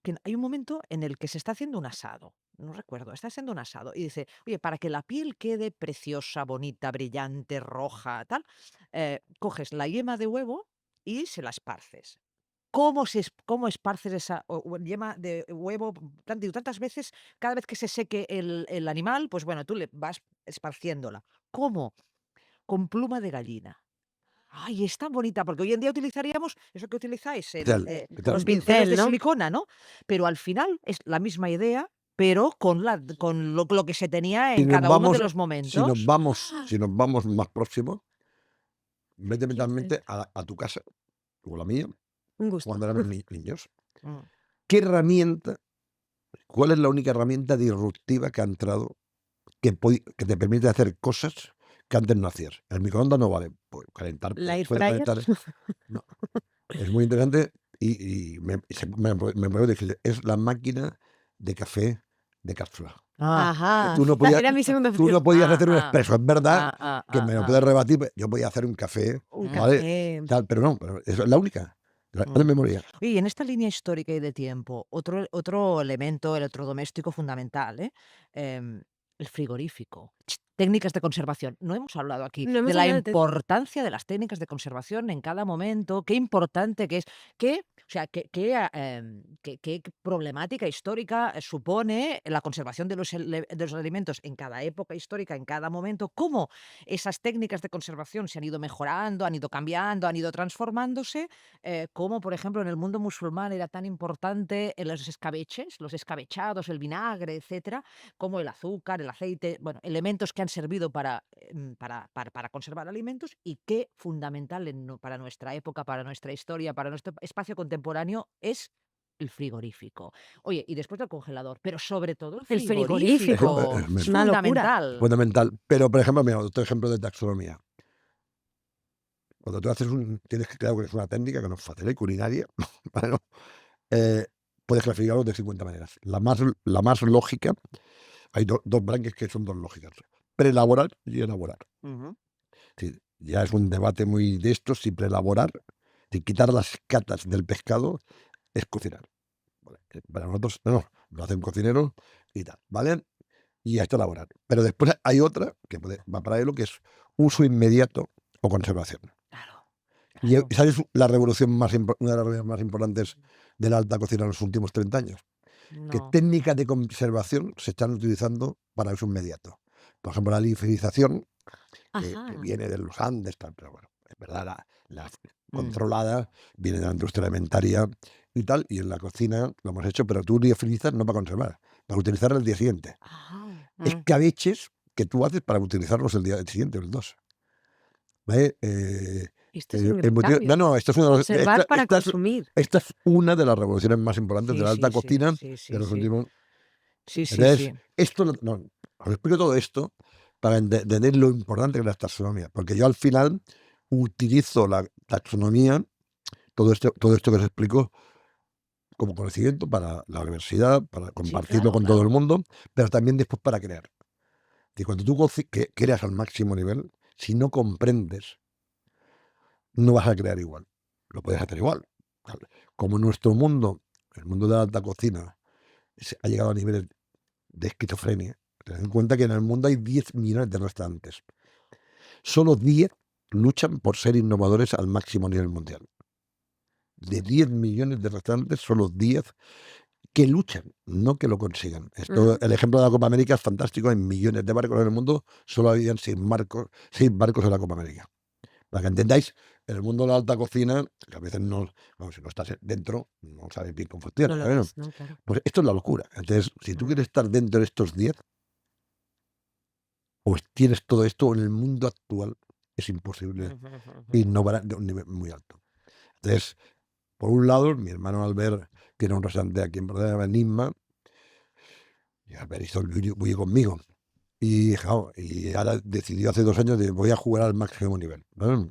que hay un momento en el que se está haciendo un asado. No recuerdo, está haciendo un asado y dice, oye, para que la piel quede preciosa, bonita, brillante, roja, tal, coges la yema de huevo y se la esparces. ¿Cómo esparces esa yema de huevo digo, tantas veces? Cada vez que se seque el animal, pues bueno, tú le vas esparciéndola. ¿Cómo? Con pluma de gallina. Ay, es tan bonita, porque hoy en día utilizaríamos eso que utilizáis, ¿Qué tal? ¿Qué tal? los pinceles Pincel, de ¿no? silicona, ¿no? Pero al final es la misma idea, pero con lo que se tenía Si en nos cada uno de vamos, los si nos momentos. vamos, si nos vamos más próximo, vete Qué mentalmente interesante. a tu casa o la mía Un gusto. cuando éramos niños. Mm. ¿Qué herramienta, cuál es la única herramienta disruptiva que ha entrado que te permite hacer cosas que antes no hacías? El microondas no vale, pues calentar, La air puede fryer. calentar. No, es muy interesante y me puedo decir, es la máquina de café de cápsula. Ah, Ajá, Tú no podías, era mi segunda tú no opción. podías ah, hacer un ah, expreso. Es verdad que me lo puedes ah. rebatir, pero yo podía hacer un café, Un Mm, ¿vale? café. Tal, pero no, pero eso es la única. La de mm. memoria. Oye, y en esta línea histórica y de tiempo, otro elemento electrodoméstico fundamental, el frigorífico. Técnicas de conservación. No hemos hablado aquí No de hemos la hablado de importancia de las técnicas de conservación en cada momento, qué importante que es, o sea, qué problemática histórica supone la conservación de los alimentos en cada época histórica, en cada momento, cómo esas técnicas de conservación se han ido mejorando, han ido cambiando, han ido transformándose, cómo, por ejemplo, en el mundo musulmán era tan importante los escabeches, los escabechados, el vinagre, etcétera, como el azúcar, el aceite, bueno, elementos que han servido para conservar alimentos y qué fundamental para nuestra época, para nuestra historia, para nuestro espacio contemporáneo es el frigorífico. Oye, y después del congelador, pero sobre todo el el frigorífico. frigorífico. Es Una locura. Es fundamental. fundamental. Pero, por ejemplo, mira, otro ejemplo de taxonomía. Cuando tú haces tienes que crear es una técnica que nos facilita culinaria, bueno, puedes clasificarlo de 50 maneras. La más lógica, hay dos branques que son dos lógicas. Preelaborar y elaborar. Ujú. Sí, ya es un debate muy de esto, si preelaborar, si quitar las catas del pescado, es cocinar. Vale, para nosotros, no, lo hace un cocinero y tal, ¿vale? Y esto elaborar. Pero después hay otra que va para ello, que es uso inmediato o conservación. Claro, Y claro. esa es una de las revoluciones más importantes de la alta cocina en los últimos 30 años. Que No. técnicas de conservación se están utilizando para uso inmediato. Por ejemplo, la liofilización, que Ajá. viene de los Andes, tal, pero bueno, es verdad, la Mm. controlada viene de la industria alimentaria y tal, y en la cocina lo hemos hecho, pero tú liofilizas no para conservar, para utilizar el día siguiente. Ajá. Escabeches que tú haces para utilizarlos el día siguiente o el 2. ¿Vale? Esto es un gran No, cambio. esto es una de Conservar para consumir. esta es una de las revoluciones más importantes de Sí, la alta sí, sí, cocina sí, de sí, los sí. últimos. Sí, sí, Entonces, sí. esto no, os explico todo esto para entender lo importante que es la taxonomía, porque yo al final utilizo la taxonomía, todo esto que os explico, como conocimiento para la universidad, para Sí, compartirlo claro, con todo el claro. mundo, pero también después para crear. Y cuando tú creas al máximo nivel, si no comprendes, no vas a crear igual. Lo puedes hacer igual. Como nuestro mundo, el mundo de la alta cocina, ha llegado a niveles de esquizofrenia. Ten en cuenta que en el mundo hay 10 millones de restaurantes. Solo 10 luchan por ser innovadores al máximo nivel mundial. De 10 millones de restaurantes, solo 10 que luchan, no que lo consigan. El ejemplo de la Copa América es fantástico. En millones de barcos en el mundo, solo habían 6 barcos en la Copa América. Para que entendáis, en el mundo de la alta cocina, que a veces no, vamos, si no estás dentro, no sabes bien cómo funciona. No lo Bueno, ves, ¿no? Claro. pues esto es la locura. Entonces, si tú quieres estar dentro de estos 10, o tienes todo esto en el mundo actual, es imposible innovar de un nivel muy alto. Entonces, por un lado, mi hermano Albert tiene un restaurante aquí en Barcelona, Enigma, y Albert hizo el bulli conmigo. Y ahora decidió hace 2 años de voy a jugar al máximo nivel, ¿no?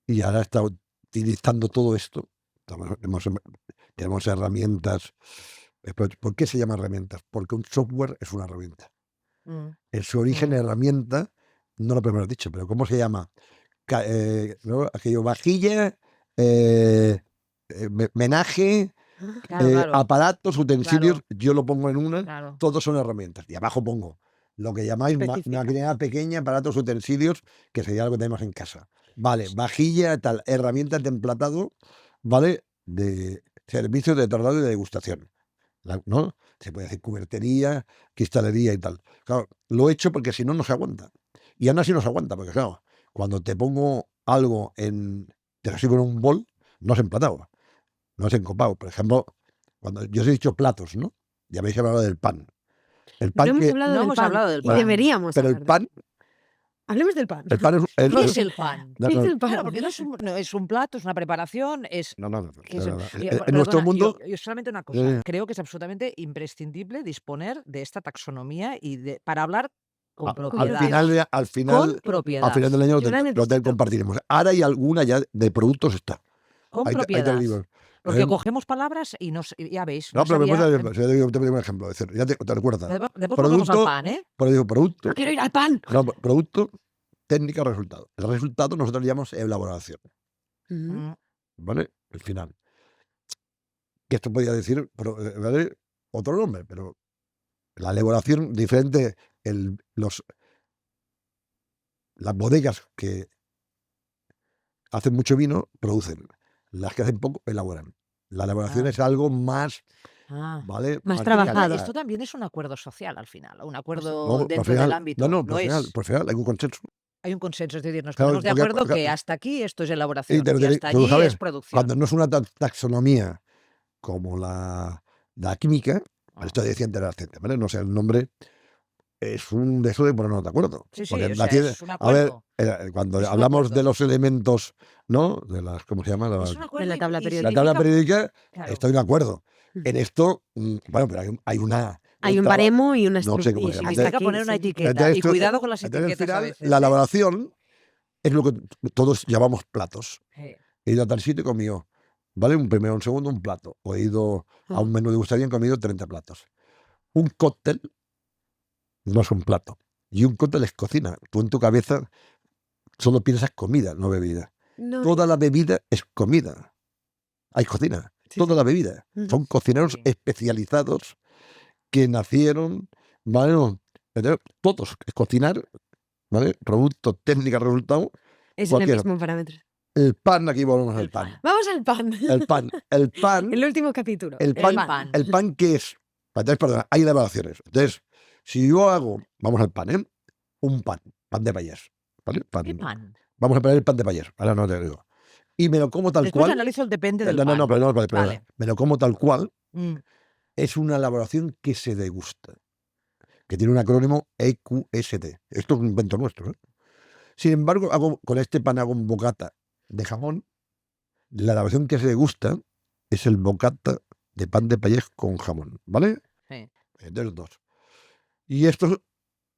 Y ahora está utilizando todo esto. Tenemos herramientas. ¿Por qué se llama herramientas? Porque un software es una herramienta. Mm, En su origen, mm. herramienta, no lo primero dicho, pero ¿cómo se llama? ¿No? Aquello, vajilla, menaje, Claro, claro, aparatos, utensilios, claro, yo lo pongo en una, claro. todos son herramientas. Y abajo pongo lo que llamáis Específica. máquina pequeña, aparatos, utensilios, que sería lo que tenemos en casa. Vale, vajilla, tal, herramientas de emplatado, ¿vale? De servicios de traslado y de degustación. ¿No? Se puede decir cubertería, cristalería y tal. Claro, lo he hecho porque si no, no se aguanta. Y aún así no se aguanta, porque claro, cuando te pongo algo te lo sirvo en un bol, no es emplatado, no es encopado. Por ejemplo, cuando yo os he dicho platos, ¿no? Ya habéis hablado del pan. El No pan hemos que. hablado No del hemos pan. hablado del Y pan. deberíamos Pero el hablar del pan, Hablemos del pan. el pan es. ¿Qué es el pan? No, ¿Qué es no, el pan? Claro, porque no es un plato, es una preparación, es... no, no, no, que es no, el- no. Oye, En nuestro perdona, mundo. yo solamente una cosa, creo que es absolutamente imprescindible disponer de esta taxonomía para hablar con Al propiedad. final, al Con final propiedad. del año Yo la lo necesito. compartiremos. Ahora hay alguna ya de productos está. Con Ahí te lo propiedad. digo. Porque Eh, cogemos palabras y ya veis, No, no pero sabía... te doy un ejemplo. Es decir, ya te recuerdas. Después volvemos al Producto, pan, ¿eh? pero digo, producto, ¡No quiero ir al pan! no, producto, técnica, resultado. El resultado nosotros le llamamos elaboración, Mm, ¿vale? El final. Que esto podría decir, ¿vale? Otro nombre, pero la elaboración diferente, las bodegas que hacen mucho vino producen, las que hacen poco elaboran. La elaboración Ah. es algo más, ah. ¿vale? Más Pero trabajado. esto también es un acuerdo social al final, un No, acuerdo por dentro del final, ámbito. no, Lo por final hay un consenso. Hay un consenso, es decir, nos Claro, ponemos de porque- acuerdo porque- que hasta aquí esto es Y elaboración pero y hasta tú allí sabes, es producción. cuando no es una taxonomía como la química, Ah. esto decía antes la gente, ¿vale? No sé, el nombre es un de eso de ponernos de acuerdo. Sí, sí, Porque o la sea, ciencia- es un a ver, acuerdo. cuando Es un hablamos acuerdo. de los elementos, ¿no? De las, ¿cómo se llama? Es un acuerdo la tabla y periódica. La tabla significa- periódica, Claro. estoy de acuerdo. Mm. En esto, bueno, pero hay una. Hay un tabla- baremo y una No sé estructura. cómo y se llama. Significa hasta aquí, poner una sí. etiqueta. Entonces, Y cuidado con las entonces, al etiquetas a final, veces. la ¿eh? elaboración es lo que todos llamamos platos. Sí. He ido a tal sitio y comido, ¿vale? Un primero, un segundo, un plato. O he ido a un menú de gustaría y he comido 30 platos. Un cóctel no es un plato. Y un cóctel es cocina. Tú en tu cabeza solo piensas comida, no bebida. No, Toda la bebida es comida. Hay cocina. Sí, Toda sí. la bebida. Ujú. Son cocineros Sí. especializados que nacieron, ¿vale? Entonces, todos, es cocinar, ¿vale? Producto, técnica, resultado. es el cualquiera. mismo parámetro. El pan, aquí volvemos al El pan. pan. Vamos al pan. El pan. El pan. El último capítulo. El pan, pan. el pan ¿qué es? Entonces, perdona, hay elaboraciones. Entonces, si yo hago, vamos al pan, ¿eh? Un pan de payés, ¿vale? ¿Qué pan? Vamos a poner el pan de payés, ahora no te digo. Y me lo como tal Después cual. analizo el depende del No, pan. pero no, pero Vale. me lo como tal cual. Mm, Es una elaboración que se degusta, que tiene un acrónimo EQST. Esto es un invento nuestro, ¿eh? Sin embargo, con este pan hago un bocata de jamón. La elaboración que se degusta es el bocata de pan de payés con jamón, ¿vale? sí. Entonces, dos. Y esto,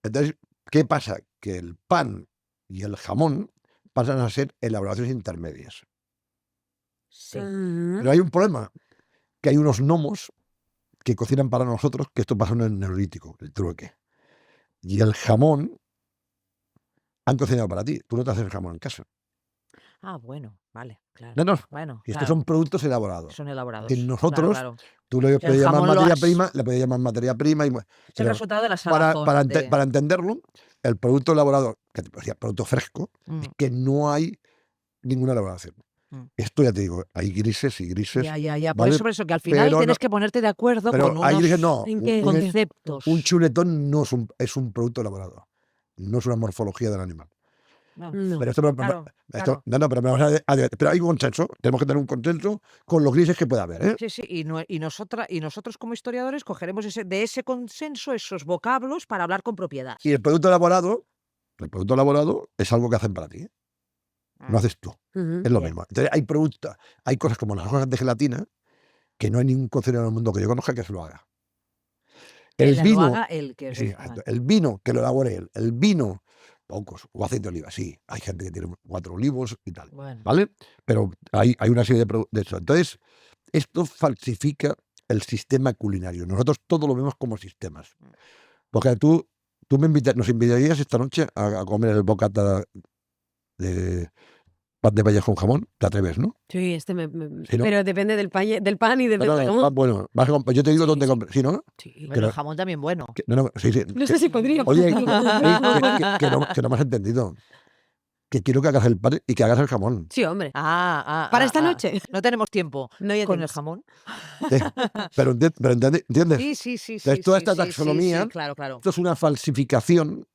entonces, ¿qué pasa? Que el pan y el jamón pasan a ser elaboraciones intermedias. Sí. Pero hay un problema, que hay unos gnomos que cocinan para nosotros, que esto pasa en el neolítico, el trueque. Y el jamón han cocinado para ti. Tú no te haces el jamón en casa. Ah, bueno, vale, claro. No, no. Bueno, Y estos claro, son productos elaborados. son elaborados. Que nosotros, Claro, claro. tú le puedes llamar jamón lo materia has- prima, le puedes llamar materia prima. Es el pero resultado de la para, salazón. para entenderlo, el producto elaborado, que te decía, producto fresco, Mm, es que no hay ninguna elaboración. Mm. Esto ya te digo, hay grises y grises. ya. ¿vale? Por eso que al final Pero tienes no- que ponerte de acuerdo Pero con hay unos grises no. ¿En qué? conceptos. Un chuletón no es un producto elaborado. No es una morfología del animal. No. No. Pero esto, Claro, esto- no, pero me vamos pero hay un consenso. Tenemos que tener un consenso con los grises que pueda haber, ¿eh? Sí, sí, y nosotros como historiadores cogeremos de ese consenso esos vocablos para hablar con propiedad. Y el producto elaborado es algo que hacen para ti, ¿eh? No haces tú. Ujú. Es lo Bien. mismo. Entonces hay cosas como las hojas de gelatina que no hay ningún cocinero en el mundo que yo conozca que se lo haga. El Lo vino, haga el que sí, vale. el vino que lo elabore él, el vino, pocos, o aceite de oliva, sí, hay gente que tiene 4 olivos y tal, Bueno, ¿vale? Pero hay una serie de eso. Entonces, esto falsifica el sistema culinario. Nosotros todo lo vemos como sistemas. Porque tú nos invitarías esta noche a comer el bocata de pan de payés con jamón, te atreves, ¿no? Sí, Sí, ¿no? pero depende del pan y del No, jamón. pan bueno. Yo te digo Sí, dónde sí. comprar. Sí, ¿no? Sí. Bueno, Pero- el jamón también bueno. No, sí. No sé si podría. Oye, pero- que no me has entendido. Que quiero que hagas el pan y que hagas el jamón. Sí, hombre. Para esta noche. No tenemos tiempo. No hay Con el tiempo. jamón. Pero ¿entiendes? Sí. Entonces, toda esta taxonomía, Claro. esto es una falsificación.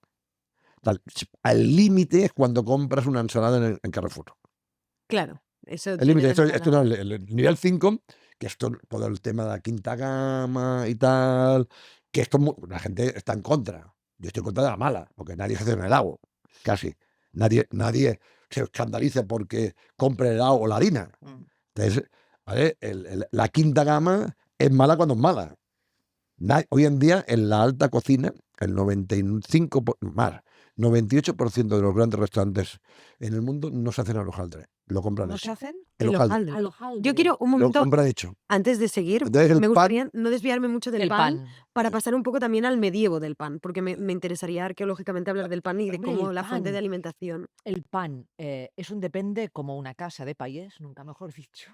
Al límite es cuando compras una ensalada en Carrefour. Claro. Eso El tiene límite, esto no desescalada. es el nivel 5, que esto, todo el tema de la quinta gama y tal, que esto la gente está en contra. Yo estoy en contra de la mala, porque nadie se hace un helado, casi. Nadie se escandaliza porque compre el helado o la harina. Entonces, ¿vale? La quinta gama es mala cuando es mala. Hoy en día, en la alta cocina, el 98% de los grandes restaurantes en el mundo no se hacen al hojaldre, lo compran ¿No hecho. se hacen? El El hojaldre. hojaldre. Yo quiero un Lo momento, compran hecho. antes de seguir, Entonces el me pan, gustaría no desviarme mucho del El pan, pan. para pasar un poco también al medievo del pan, porque me interesaría arqueológicamente hablar del pan y de Hombre, cómo el la fuente de pan. alimentación. El pan es un depende como una casa de payés, nunca mejor dicho.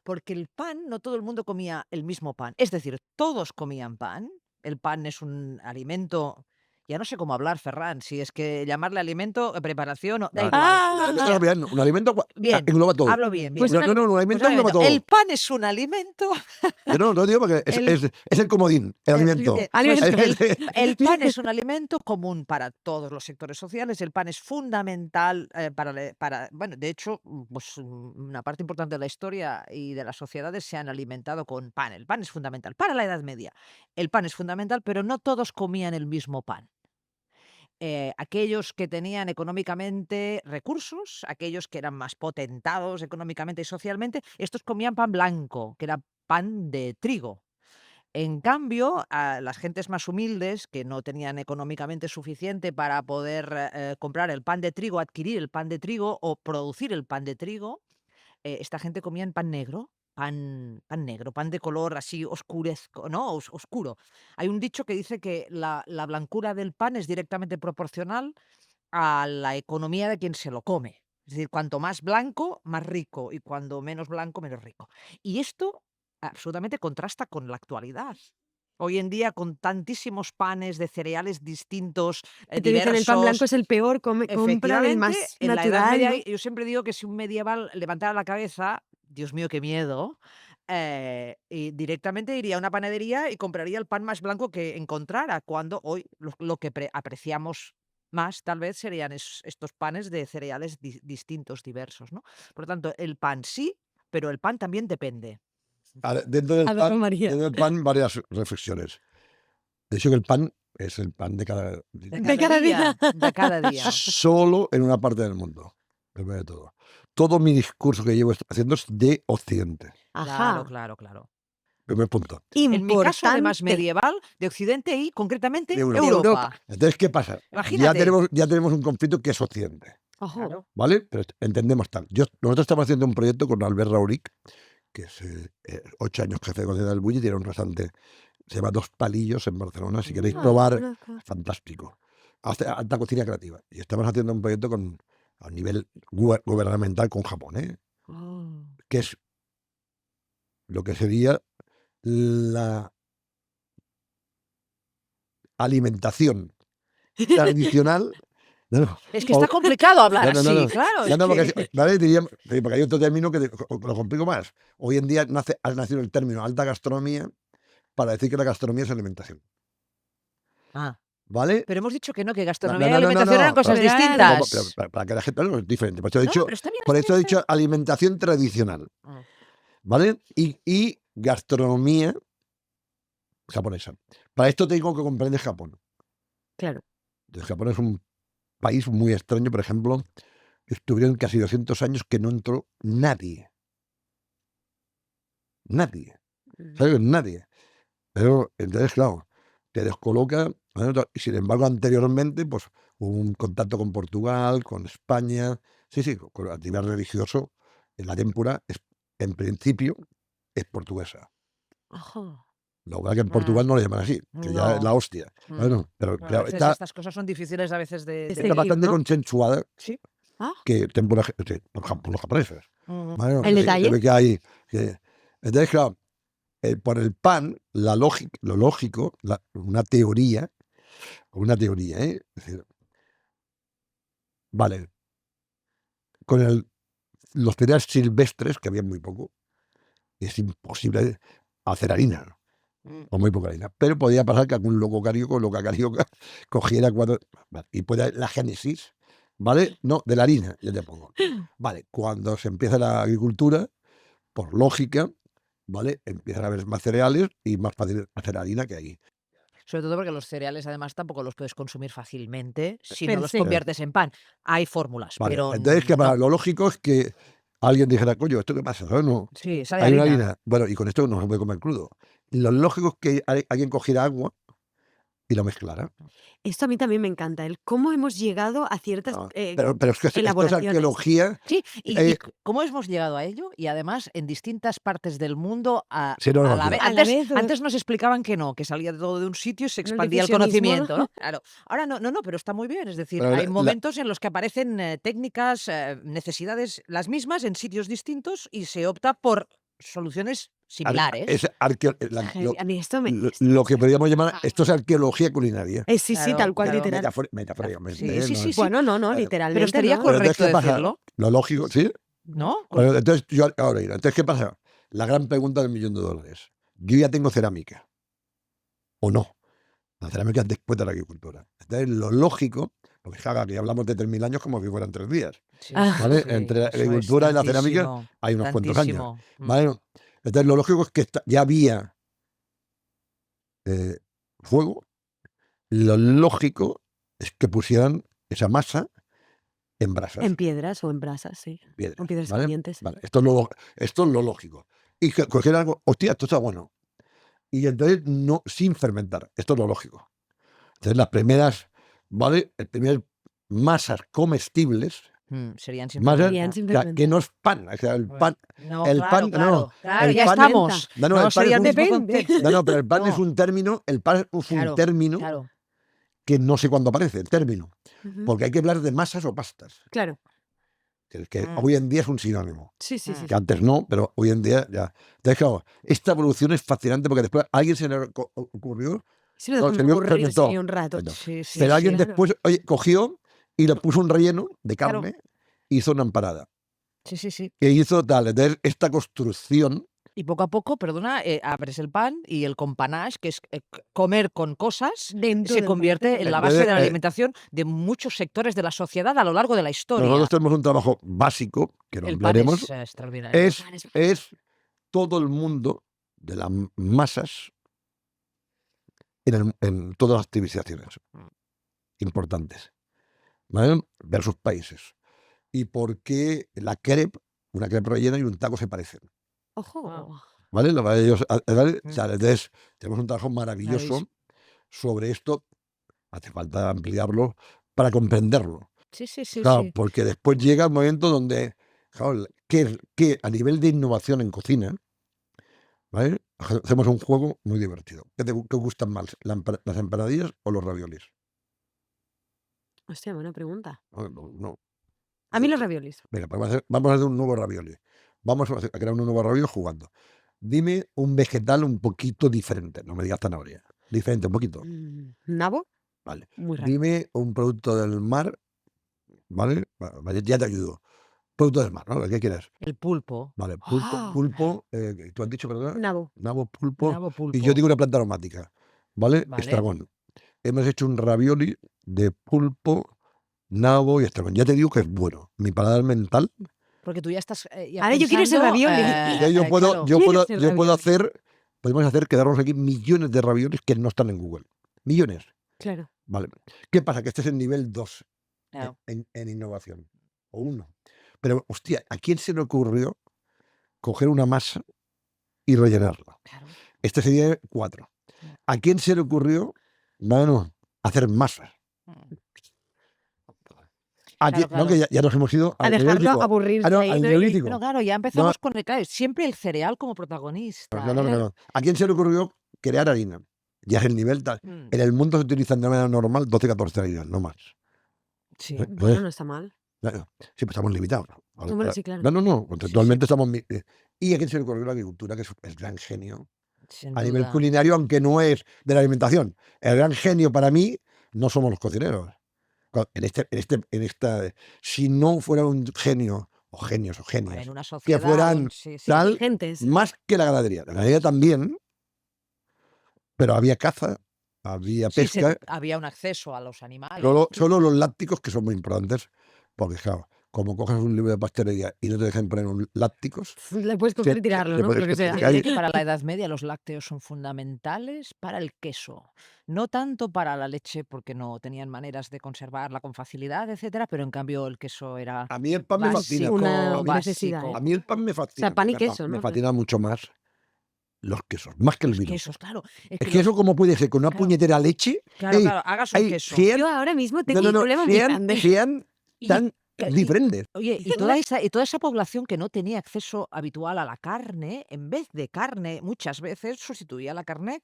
Porque el pan, no todo el mundo comía el mismo pan. Es decir, todos comían pan. El pan es un alimento. Ya no sé cómo hablar, Ferran, si es que llamarle alimento, preparación, da igual. Ah, bien, un alimento Bien, engloba todo. hablo bien. Pues bien. No, un Pues alimento un engloba alimento. todo. El pan es un alimento. Yo no digo porque es el comodín, el alimento. Pues el pan es un alimento común para todos los sectores sociales. El pan es fundamental bueno, de hecho, pues una parte importante de la historia y de las sociedades se han alimentado con pan. El pan es fundamental. Para la Edad Media, el pan es fundamental, pero no todos comían el mismo pan. Aquellos que tenían económicamente recursos, aquellos que eran más potentados económicamente y socialmente, estos comían pan blanco, que era pan de trigo. En cambio, a las gentes más humildes, que no tenían económicamente suficiente para poder comprar el pan de trigo, adquirir el pan de trigo o producir el pan de trigo, esta gente comía pan negro, pan de color así oscurezco, ¿no? Oscuro. Hay un dicho que dice que la blancura del pan es directamente proporcional a la economía de quien se lo come. Es decir, cuanto más blanco, más rico, y cuando menos blanco, menos rico. Y esto absolutamente contrasta con la actualidad. Hoy en día, con tantísimos panes de cereales distintos, Que te dicen el pan blanco diversos, es el peor, compra el efectivamente, más en la Edad natural, Media, ¿no? yo siempre digo que si un medieval levantara la cabeza, Dios mío, qué miedo, y directamente iría a una panadería y compraría el pan más blanco que encontrara, cuando hoy lo que apreciamos más, tal vez, serían estos panes de cereales distintos, diversos, ¿no? Por lo tanto, el pan sí, pero el pan también depende. Dentro Adoro María. del pan, varias reflexiones. De hecho, que el pan es el pan de cada De cada día. De cada día. solo en una parte del mundo. Primero de todo. Todo mi discurso que llevo haciendo es de Occidente. Ajá. Claro. Primer punto. En mi caso, además, Importante. medieval, de Occidente y, concretamente, De Europa. Europa. Entonces, ¿qué pasa? Imagínate. Ya tenemos un conflicto que es Occidente. Ojo. Claro. ¿Vale? Pero entendemos tal. Nosotros estamos haciendo un proyecto con Albert Rauric, que es 8 años jefe de cocina del Bulli, tiene un restaurante, se llama Dos Palillos en Barcelona. Si queréis Ah, probar, conozco. fantástico. Alta cocina creativa. Y estamos haciendo un proyecto a nivel gubernamental con Japón, Oh. que es lo que sería la alimentación tradicional. No. Es que está complicado hablar No, así, claro. es porque, que- ¿vale? Sí, porque hay otro término que lo complico más. Hoy en día ha nacido el término alta gastronomía para decir que la gastronomía es alimentación. Ah, ¿Vale? pero hemos dicho que no, que No, gastronomía y no, no, alimentación no, eran cosas pero era distintas. Pero para que la gente no es diferente. Por eso he No, dicho, pero está bien, por está eso he bien, está dicho alimentación tradicional. bien. ¿Vale? Y gastronomía japonesa. Para esto tengo que comprender Japón. Claro. Entonces, Japón es un país muy extraño. Por ejemplo, estuvieron casi 200 años que no entró nadie. Nadie. ¿Sabes? Nadie. Pero entonces, claro, te descoloca. ¿Vale? Y sin embargo, anteriormente, pues hubo un contacto con Portugal, con España. Sí, a nivel religioso, la tempura, en principio, es portuguesa. Ojo. Lo que pasa es que en Portugal no lo llaman así, que ya es la No. hostia. Bueno, pero Bueno, a claro, veces está estas cosas son difíciles a veces de seguir, bastante ¿no? consensuada. Sí. Ah, que por los japoneses. Ujú. ¿Vale? ¿el Se detalle? ve que hay. Entonces, claro, por el pan, lo lógico, una teoría, ¿eh? Es decir, vale, con los cereales silvestres, que había muy poco, es imposible hacer harina, Mm. o muy poca harina. Pero podía pasar que algún loca carioca, cogiera cuatro. Vale, y puede la génesis, ¿vale? No, de la harina, ya te pongo. Vale, cuando se empieza la agricultura, por lógica, ¿vale? Empiezan a haber más cereales y más fácil hacer harina que ahí. Sobre todo porque los cereales además tampoco los puedes consumir fácilmente si no Per los se. conviertes en pan. Hay fórmulas, Vale, pero entonces que no. lo lógico es que alguien dijera, coño, ¿esto qué pasa? ¿Sabes? No, Sí, sabe a hay una harina. harina. Bueno, y con esto no se puede comer crudo. Lo lógico es que alguien cogiera agua y lo mezclara. Esto a mí también me encanta, el cómo hemos llegado a ciertas Ah, pero es que esto es elaboraciones. arqueología. Sí, y eh, cómo hemos llegado a ello y además en distintas partes del mundo a Sí, no, la no, vez. A la vez, Antes nos explicaban que no, que salía todo de un sitio y se el expandía el difusionismo. conocimiento, ¿no? Claro. Ahora no, pero está muy bien. Es decir, pero hay momentos en los que aparecen técnicas, necesidades las mismas en sitios distintos y se opta por soluciones similares. es A mí esto me... lo que podríamos llamar, esto es arqueología culinaria. sí, Claro, tal cual, claro. literal. Metafóricamente, Sí, ¿eh? sí. Bueno, no, eh, literalmente Pero estaría no. Pero entonces, correcto ¿qué pasa? decirlo, Lo lógico, ¿sí? ¿no? Bueno, entonces, entonces, ¿qué pasa? La gran pregunta del $1.000.000. Yo ya tengo cerámica, ¿o no? La cerámica es después de la agricultura. Entonces, lo lógico, porque jaga, que ya hablamos de 3.000 años como si fueran 3 días, Sí, Ah. ¿vale? sí, Entre la eso es agricultura y la cerámica tantísimo, hay unos cuantos años, tantísimo. ¿vale? Entonces, lo lógico es que ya había fuego. Lo lógico es que pusieran esa masa en brasas. En piedras o en brasas, sí. Piedras, En piedras ¿vale? calientes. Vale, esto es lo lógico. Y que coger algo, hostia, esto está bueno. Y entonces, no, sin fermentar. Esto es lo lógico. Entonces, las primeras, ¿vale? Las primeras masas comestibles, Serían sin masas, Serían fermentar. sin o sea, fermentar. que no es pan. O sea, el pan, No, el claro, pan, claro, claro, el ya pan- estamos. no, No, el pan sería es el un, mismo Depende. concepto. no, pero el pan es No. un término, el pan es un Claro, término claro. que no sé cuándo aparece, el término. Ujú. Porque hay que hablar de masas o pastas. Claro. Que Mm. hoy en día es un sinónimo. Sí, sí, sí. Que antes no, pero hoy en día ya. Entonces, claro, esta evolución es fascinante porque después a alguien se le ocurrió, Sí, lo no, dejamos se le ocurrir fermentó. así un rato. Bueno, Sí, sí, pero alguien sí. Claro. después, oye, cogió y le puso un relleno de Claro. carne, hizo una empanada. Sí, sí, sí. Que hizo tal. Entonces, esta construcción, Y poco a poco, perdona, abres el pan y el companage, que es comer con cosas, Dentro se del convierte plato. en la base de la Entonces, alimentación de muchos sectores de la sociedad a lo largo de la historia. nosotros tenemos un trabajo básico, que lo El pan hablaremos, es extraordinario. es todo el mundo de las masas en todas las civilizaciones importantes, ¿vale? Versus países. Y por qué la crepe, una crepe rellena y un taco se parecen, Ojo. Wow. ¿vale? ¿Vale? O Mm. sea, entonces, tenemos un trabajo maravilloso Maravilloso. sobre esto. Hace falta ampliarlo para comprenderlo. Sí, sí, sí, Claro, sí. porque después llega el momento donde, claro, que a nivel de innovación en cocina, ¿vale? Hacemos un juego muy divertido. ¿Qué gustan más, las empanadillas o los raviolis? Hostia, buena pregunta. No. A mí los raviolis. Venga, pues vamos a hacer un nuevo ravioli. Vamos a crear un nuevo ravioli jugando. Dime un vegetal un poquito diferente. No me digas zanahoria. Diferente, un poquito. ¿Nabo? Vale. Muy raro. Dime un producto del mar. ¿Vale? Vale, ya te ayudo. Producto del mar, ¿no? ¿Qué quieres? El pulpo. Vale, Ah. pulpo, tú has dicho, ¿verdad? Nabo. Nabo, pulpo. Nabo, Y yo pulpo. digo una planta aromática. ¿Vale? Vale. Estragón. Hemos hecho un ravioli de pulpo, nabo y estragón. Ya te digo que es bueno. Mi paladar mental. Porque tú ya estás. Ahora yo quiero ese ravioli. Ya yo puedo, claro. yo Quiero puedo, ese yo puedo ravioli. podemos hacer quedarnos aquí millones de raviolis que no están en Google. Millones. Claro. Vale. ¿Qué pasa? Que este es el nivel 2 Claro. en innovación. O 1. Pero, hostia, ¿a quién se le ocurrió coger una masa y rellenarla? Claro. Este sería 4. ¿A quién se le ocurrió, bueno, hacer masas? Claro, No, que ya nos hemos ido A al dejarlo neolítico. aburrirse No, ahí, al ¿no? neolítico. Bueno, claro, ya empezamos con claro, siempre el cereal como protagonista. No. ¿A quién se le ocurrió crear harina? Ya es el nivel tal. Mm. En el mundo se utilizan de manera normal 12, 14 harinas, no más. Sí. Pues, Bueno, no está mal. Claro, sí, pues estamos limitados. Bueno, sí, claro. No, conceptualmente estamos... Y a quién se le ocurrió la agricultura, que es el gran genio Sin a nivel duda. culinario, aunque no es de la alimentación. El gran genio para mí no somos los cocineros. Si no fuera un genio, o genios, o En genias, una que sociedad, fueran sí, sí. tal, Gentes. más que la ganadería. La ganadería también, pero había caza, había Sí, pesca, había un acceso a los animales. solo los lácticos, que son muy importantes, porque claro, como coges un libro de pastelería y no te dejan poner lácticos, Le puedes coger y tirarlo, te ¿no? puedes Lo que sea. que hay- Que para la Edad Media los lácteos son fundamentales para el queso. No tanto para la leche, porque no tenían maneras de conservarla con facilidad, etcétera, pero en cambio el queso era a mí el pan me fascina. Una A mí, necesidad, básico. a mí el pan me fascina. pan y me, queso, me ¿no? fascina mucho más los quesos, más que el Los vino. quesos, claro. Es Es que que eso, ¿cómo puede ser? Con una claro, puñetera leche. claro, ey, hagas un hay queso. 100, Yo ahora mismo no, tengo no, un no, problema muy 100, grande. 100 Y- tan y- diferentes. Oye, y toda esa población que no tenía acceso habitual a la carne, en vez de carne, muchas veces sustituía la carne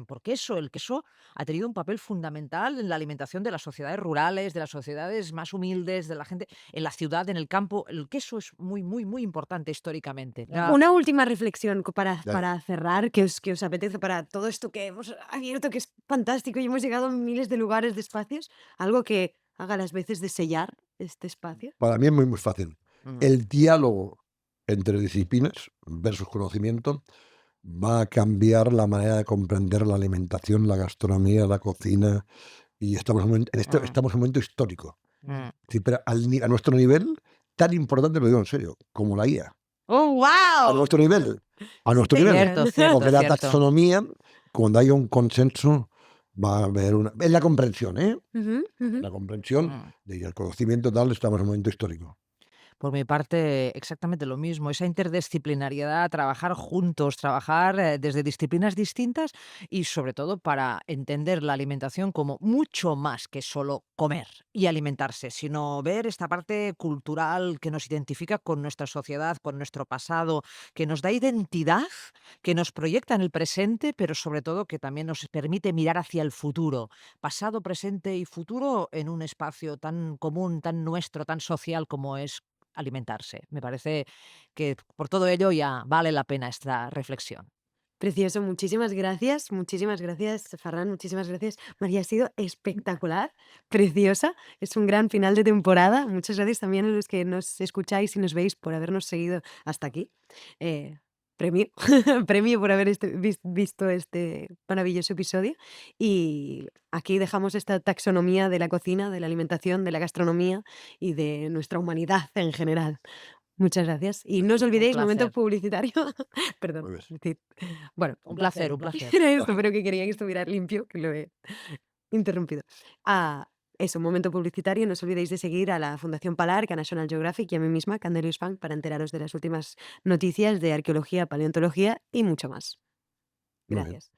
por queso. El queso ha tenido un papel fundamental en la alimentación de las sociedades rurales, de las sociedades más humildes, de la gente en la ciudad, en el campo. El queso es muy, muy, muy importante históricamente. Una última reflexión Dale. para cerrar, que os apetece para todo esto que hemos abierto, que es fantástico y hemos llegado a miles de lugares, de espacios, algo que haga las veces de sellar este espacio. Para mí es muy, muy fácil. Mm. El diálogo entre disciplinas versus conocimiento va a cambiar la manera de comprender la alimentación, la gastronomía, la cocina. Y estamos en un momento histórico. Mm. Sí, pero a nuestro nivel, tan importante, lo digo en serio, como la IA. ¡Oh, A wow! nuestro nivel. A nuestro Sí, nivel. Cierto, cierto, Porque la cierto. taxonomía, cuando haya un consenso, va a haber una... Es la comprensión, ¿eh? Ujú, ujú. La comprensión Mm. del conocimiento tal, estamos en un momento histórico. Por mi parte, exactamente lo mismo, esa interdisciplinariedad, trabajar juntos, trabajar desde disciplinas distintas y sobre todo para entender la alimentación como mucho más que solo comer y alimentarse, sino ver esta parte cultural que nos identifica con nuestra sociedad, con nuestro pasado, que nos da identidad, que nos proyecta en el presente, pero sobre todo que también nos permite mirar hacia el futuro, pasado, presente y futuro en un espacio tan común, tan nuestro, tan social como es alimentarse. Me parece que por todo ello ya vale la pena esta reflexión. Precioso, muchísimas gracias, Ferran, muchísimas gracias. María, ha sido espectacular, preciosa, es un gran final de temporada. Muchas gracias también a los que nos escucháis y nos veis por habernos seguido hasta aquí. Premio, premio por haber visto este maravilloso episodio. Y aquí dejamos esta taxonomía de la cocina, de la alimentación, de la gastronomía y de nuestra humanidad en general. Muchas gracias. Y no os Un olvidéis, momento placer. publicitario. Perdón. Muy bien. es decir, bueno, Un placer, un placer. era esto, pero que quería que estuviera limpio, que lo he interrumpido. Eso, momento publicitario. No os olvidéis de seguir a la Fundación Palar, a National Geographic y a mí misma, Candelius Funk, para enteraros de las últimas noticias de arqueología, paleontología y mucho más. Muy bien. Gracias.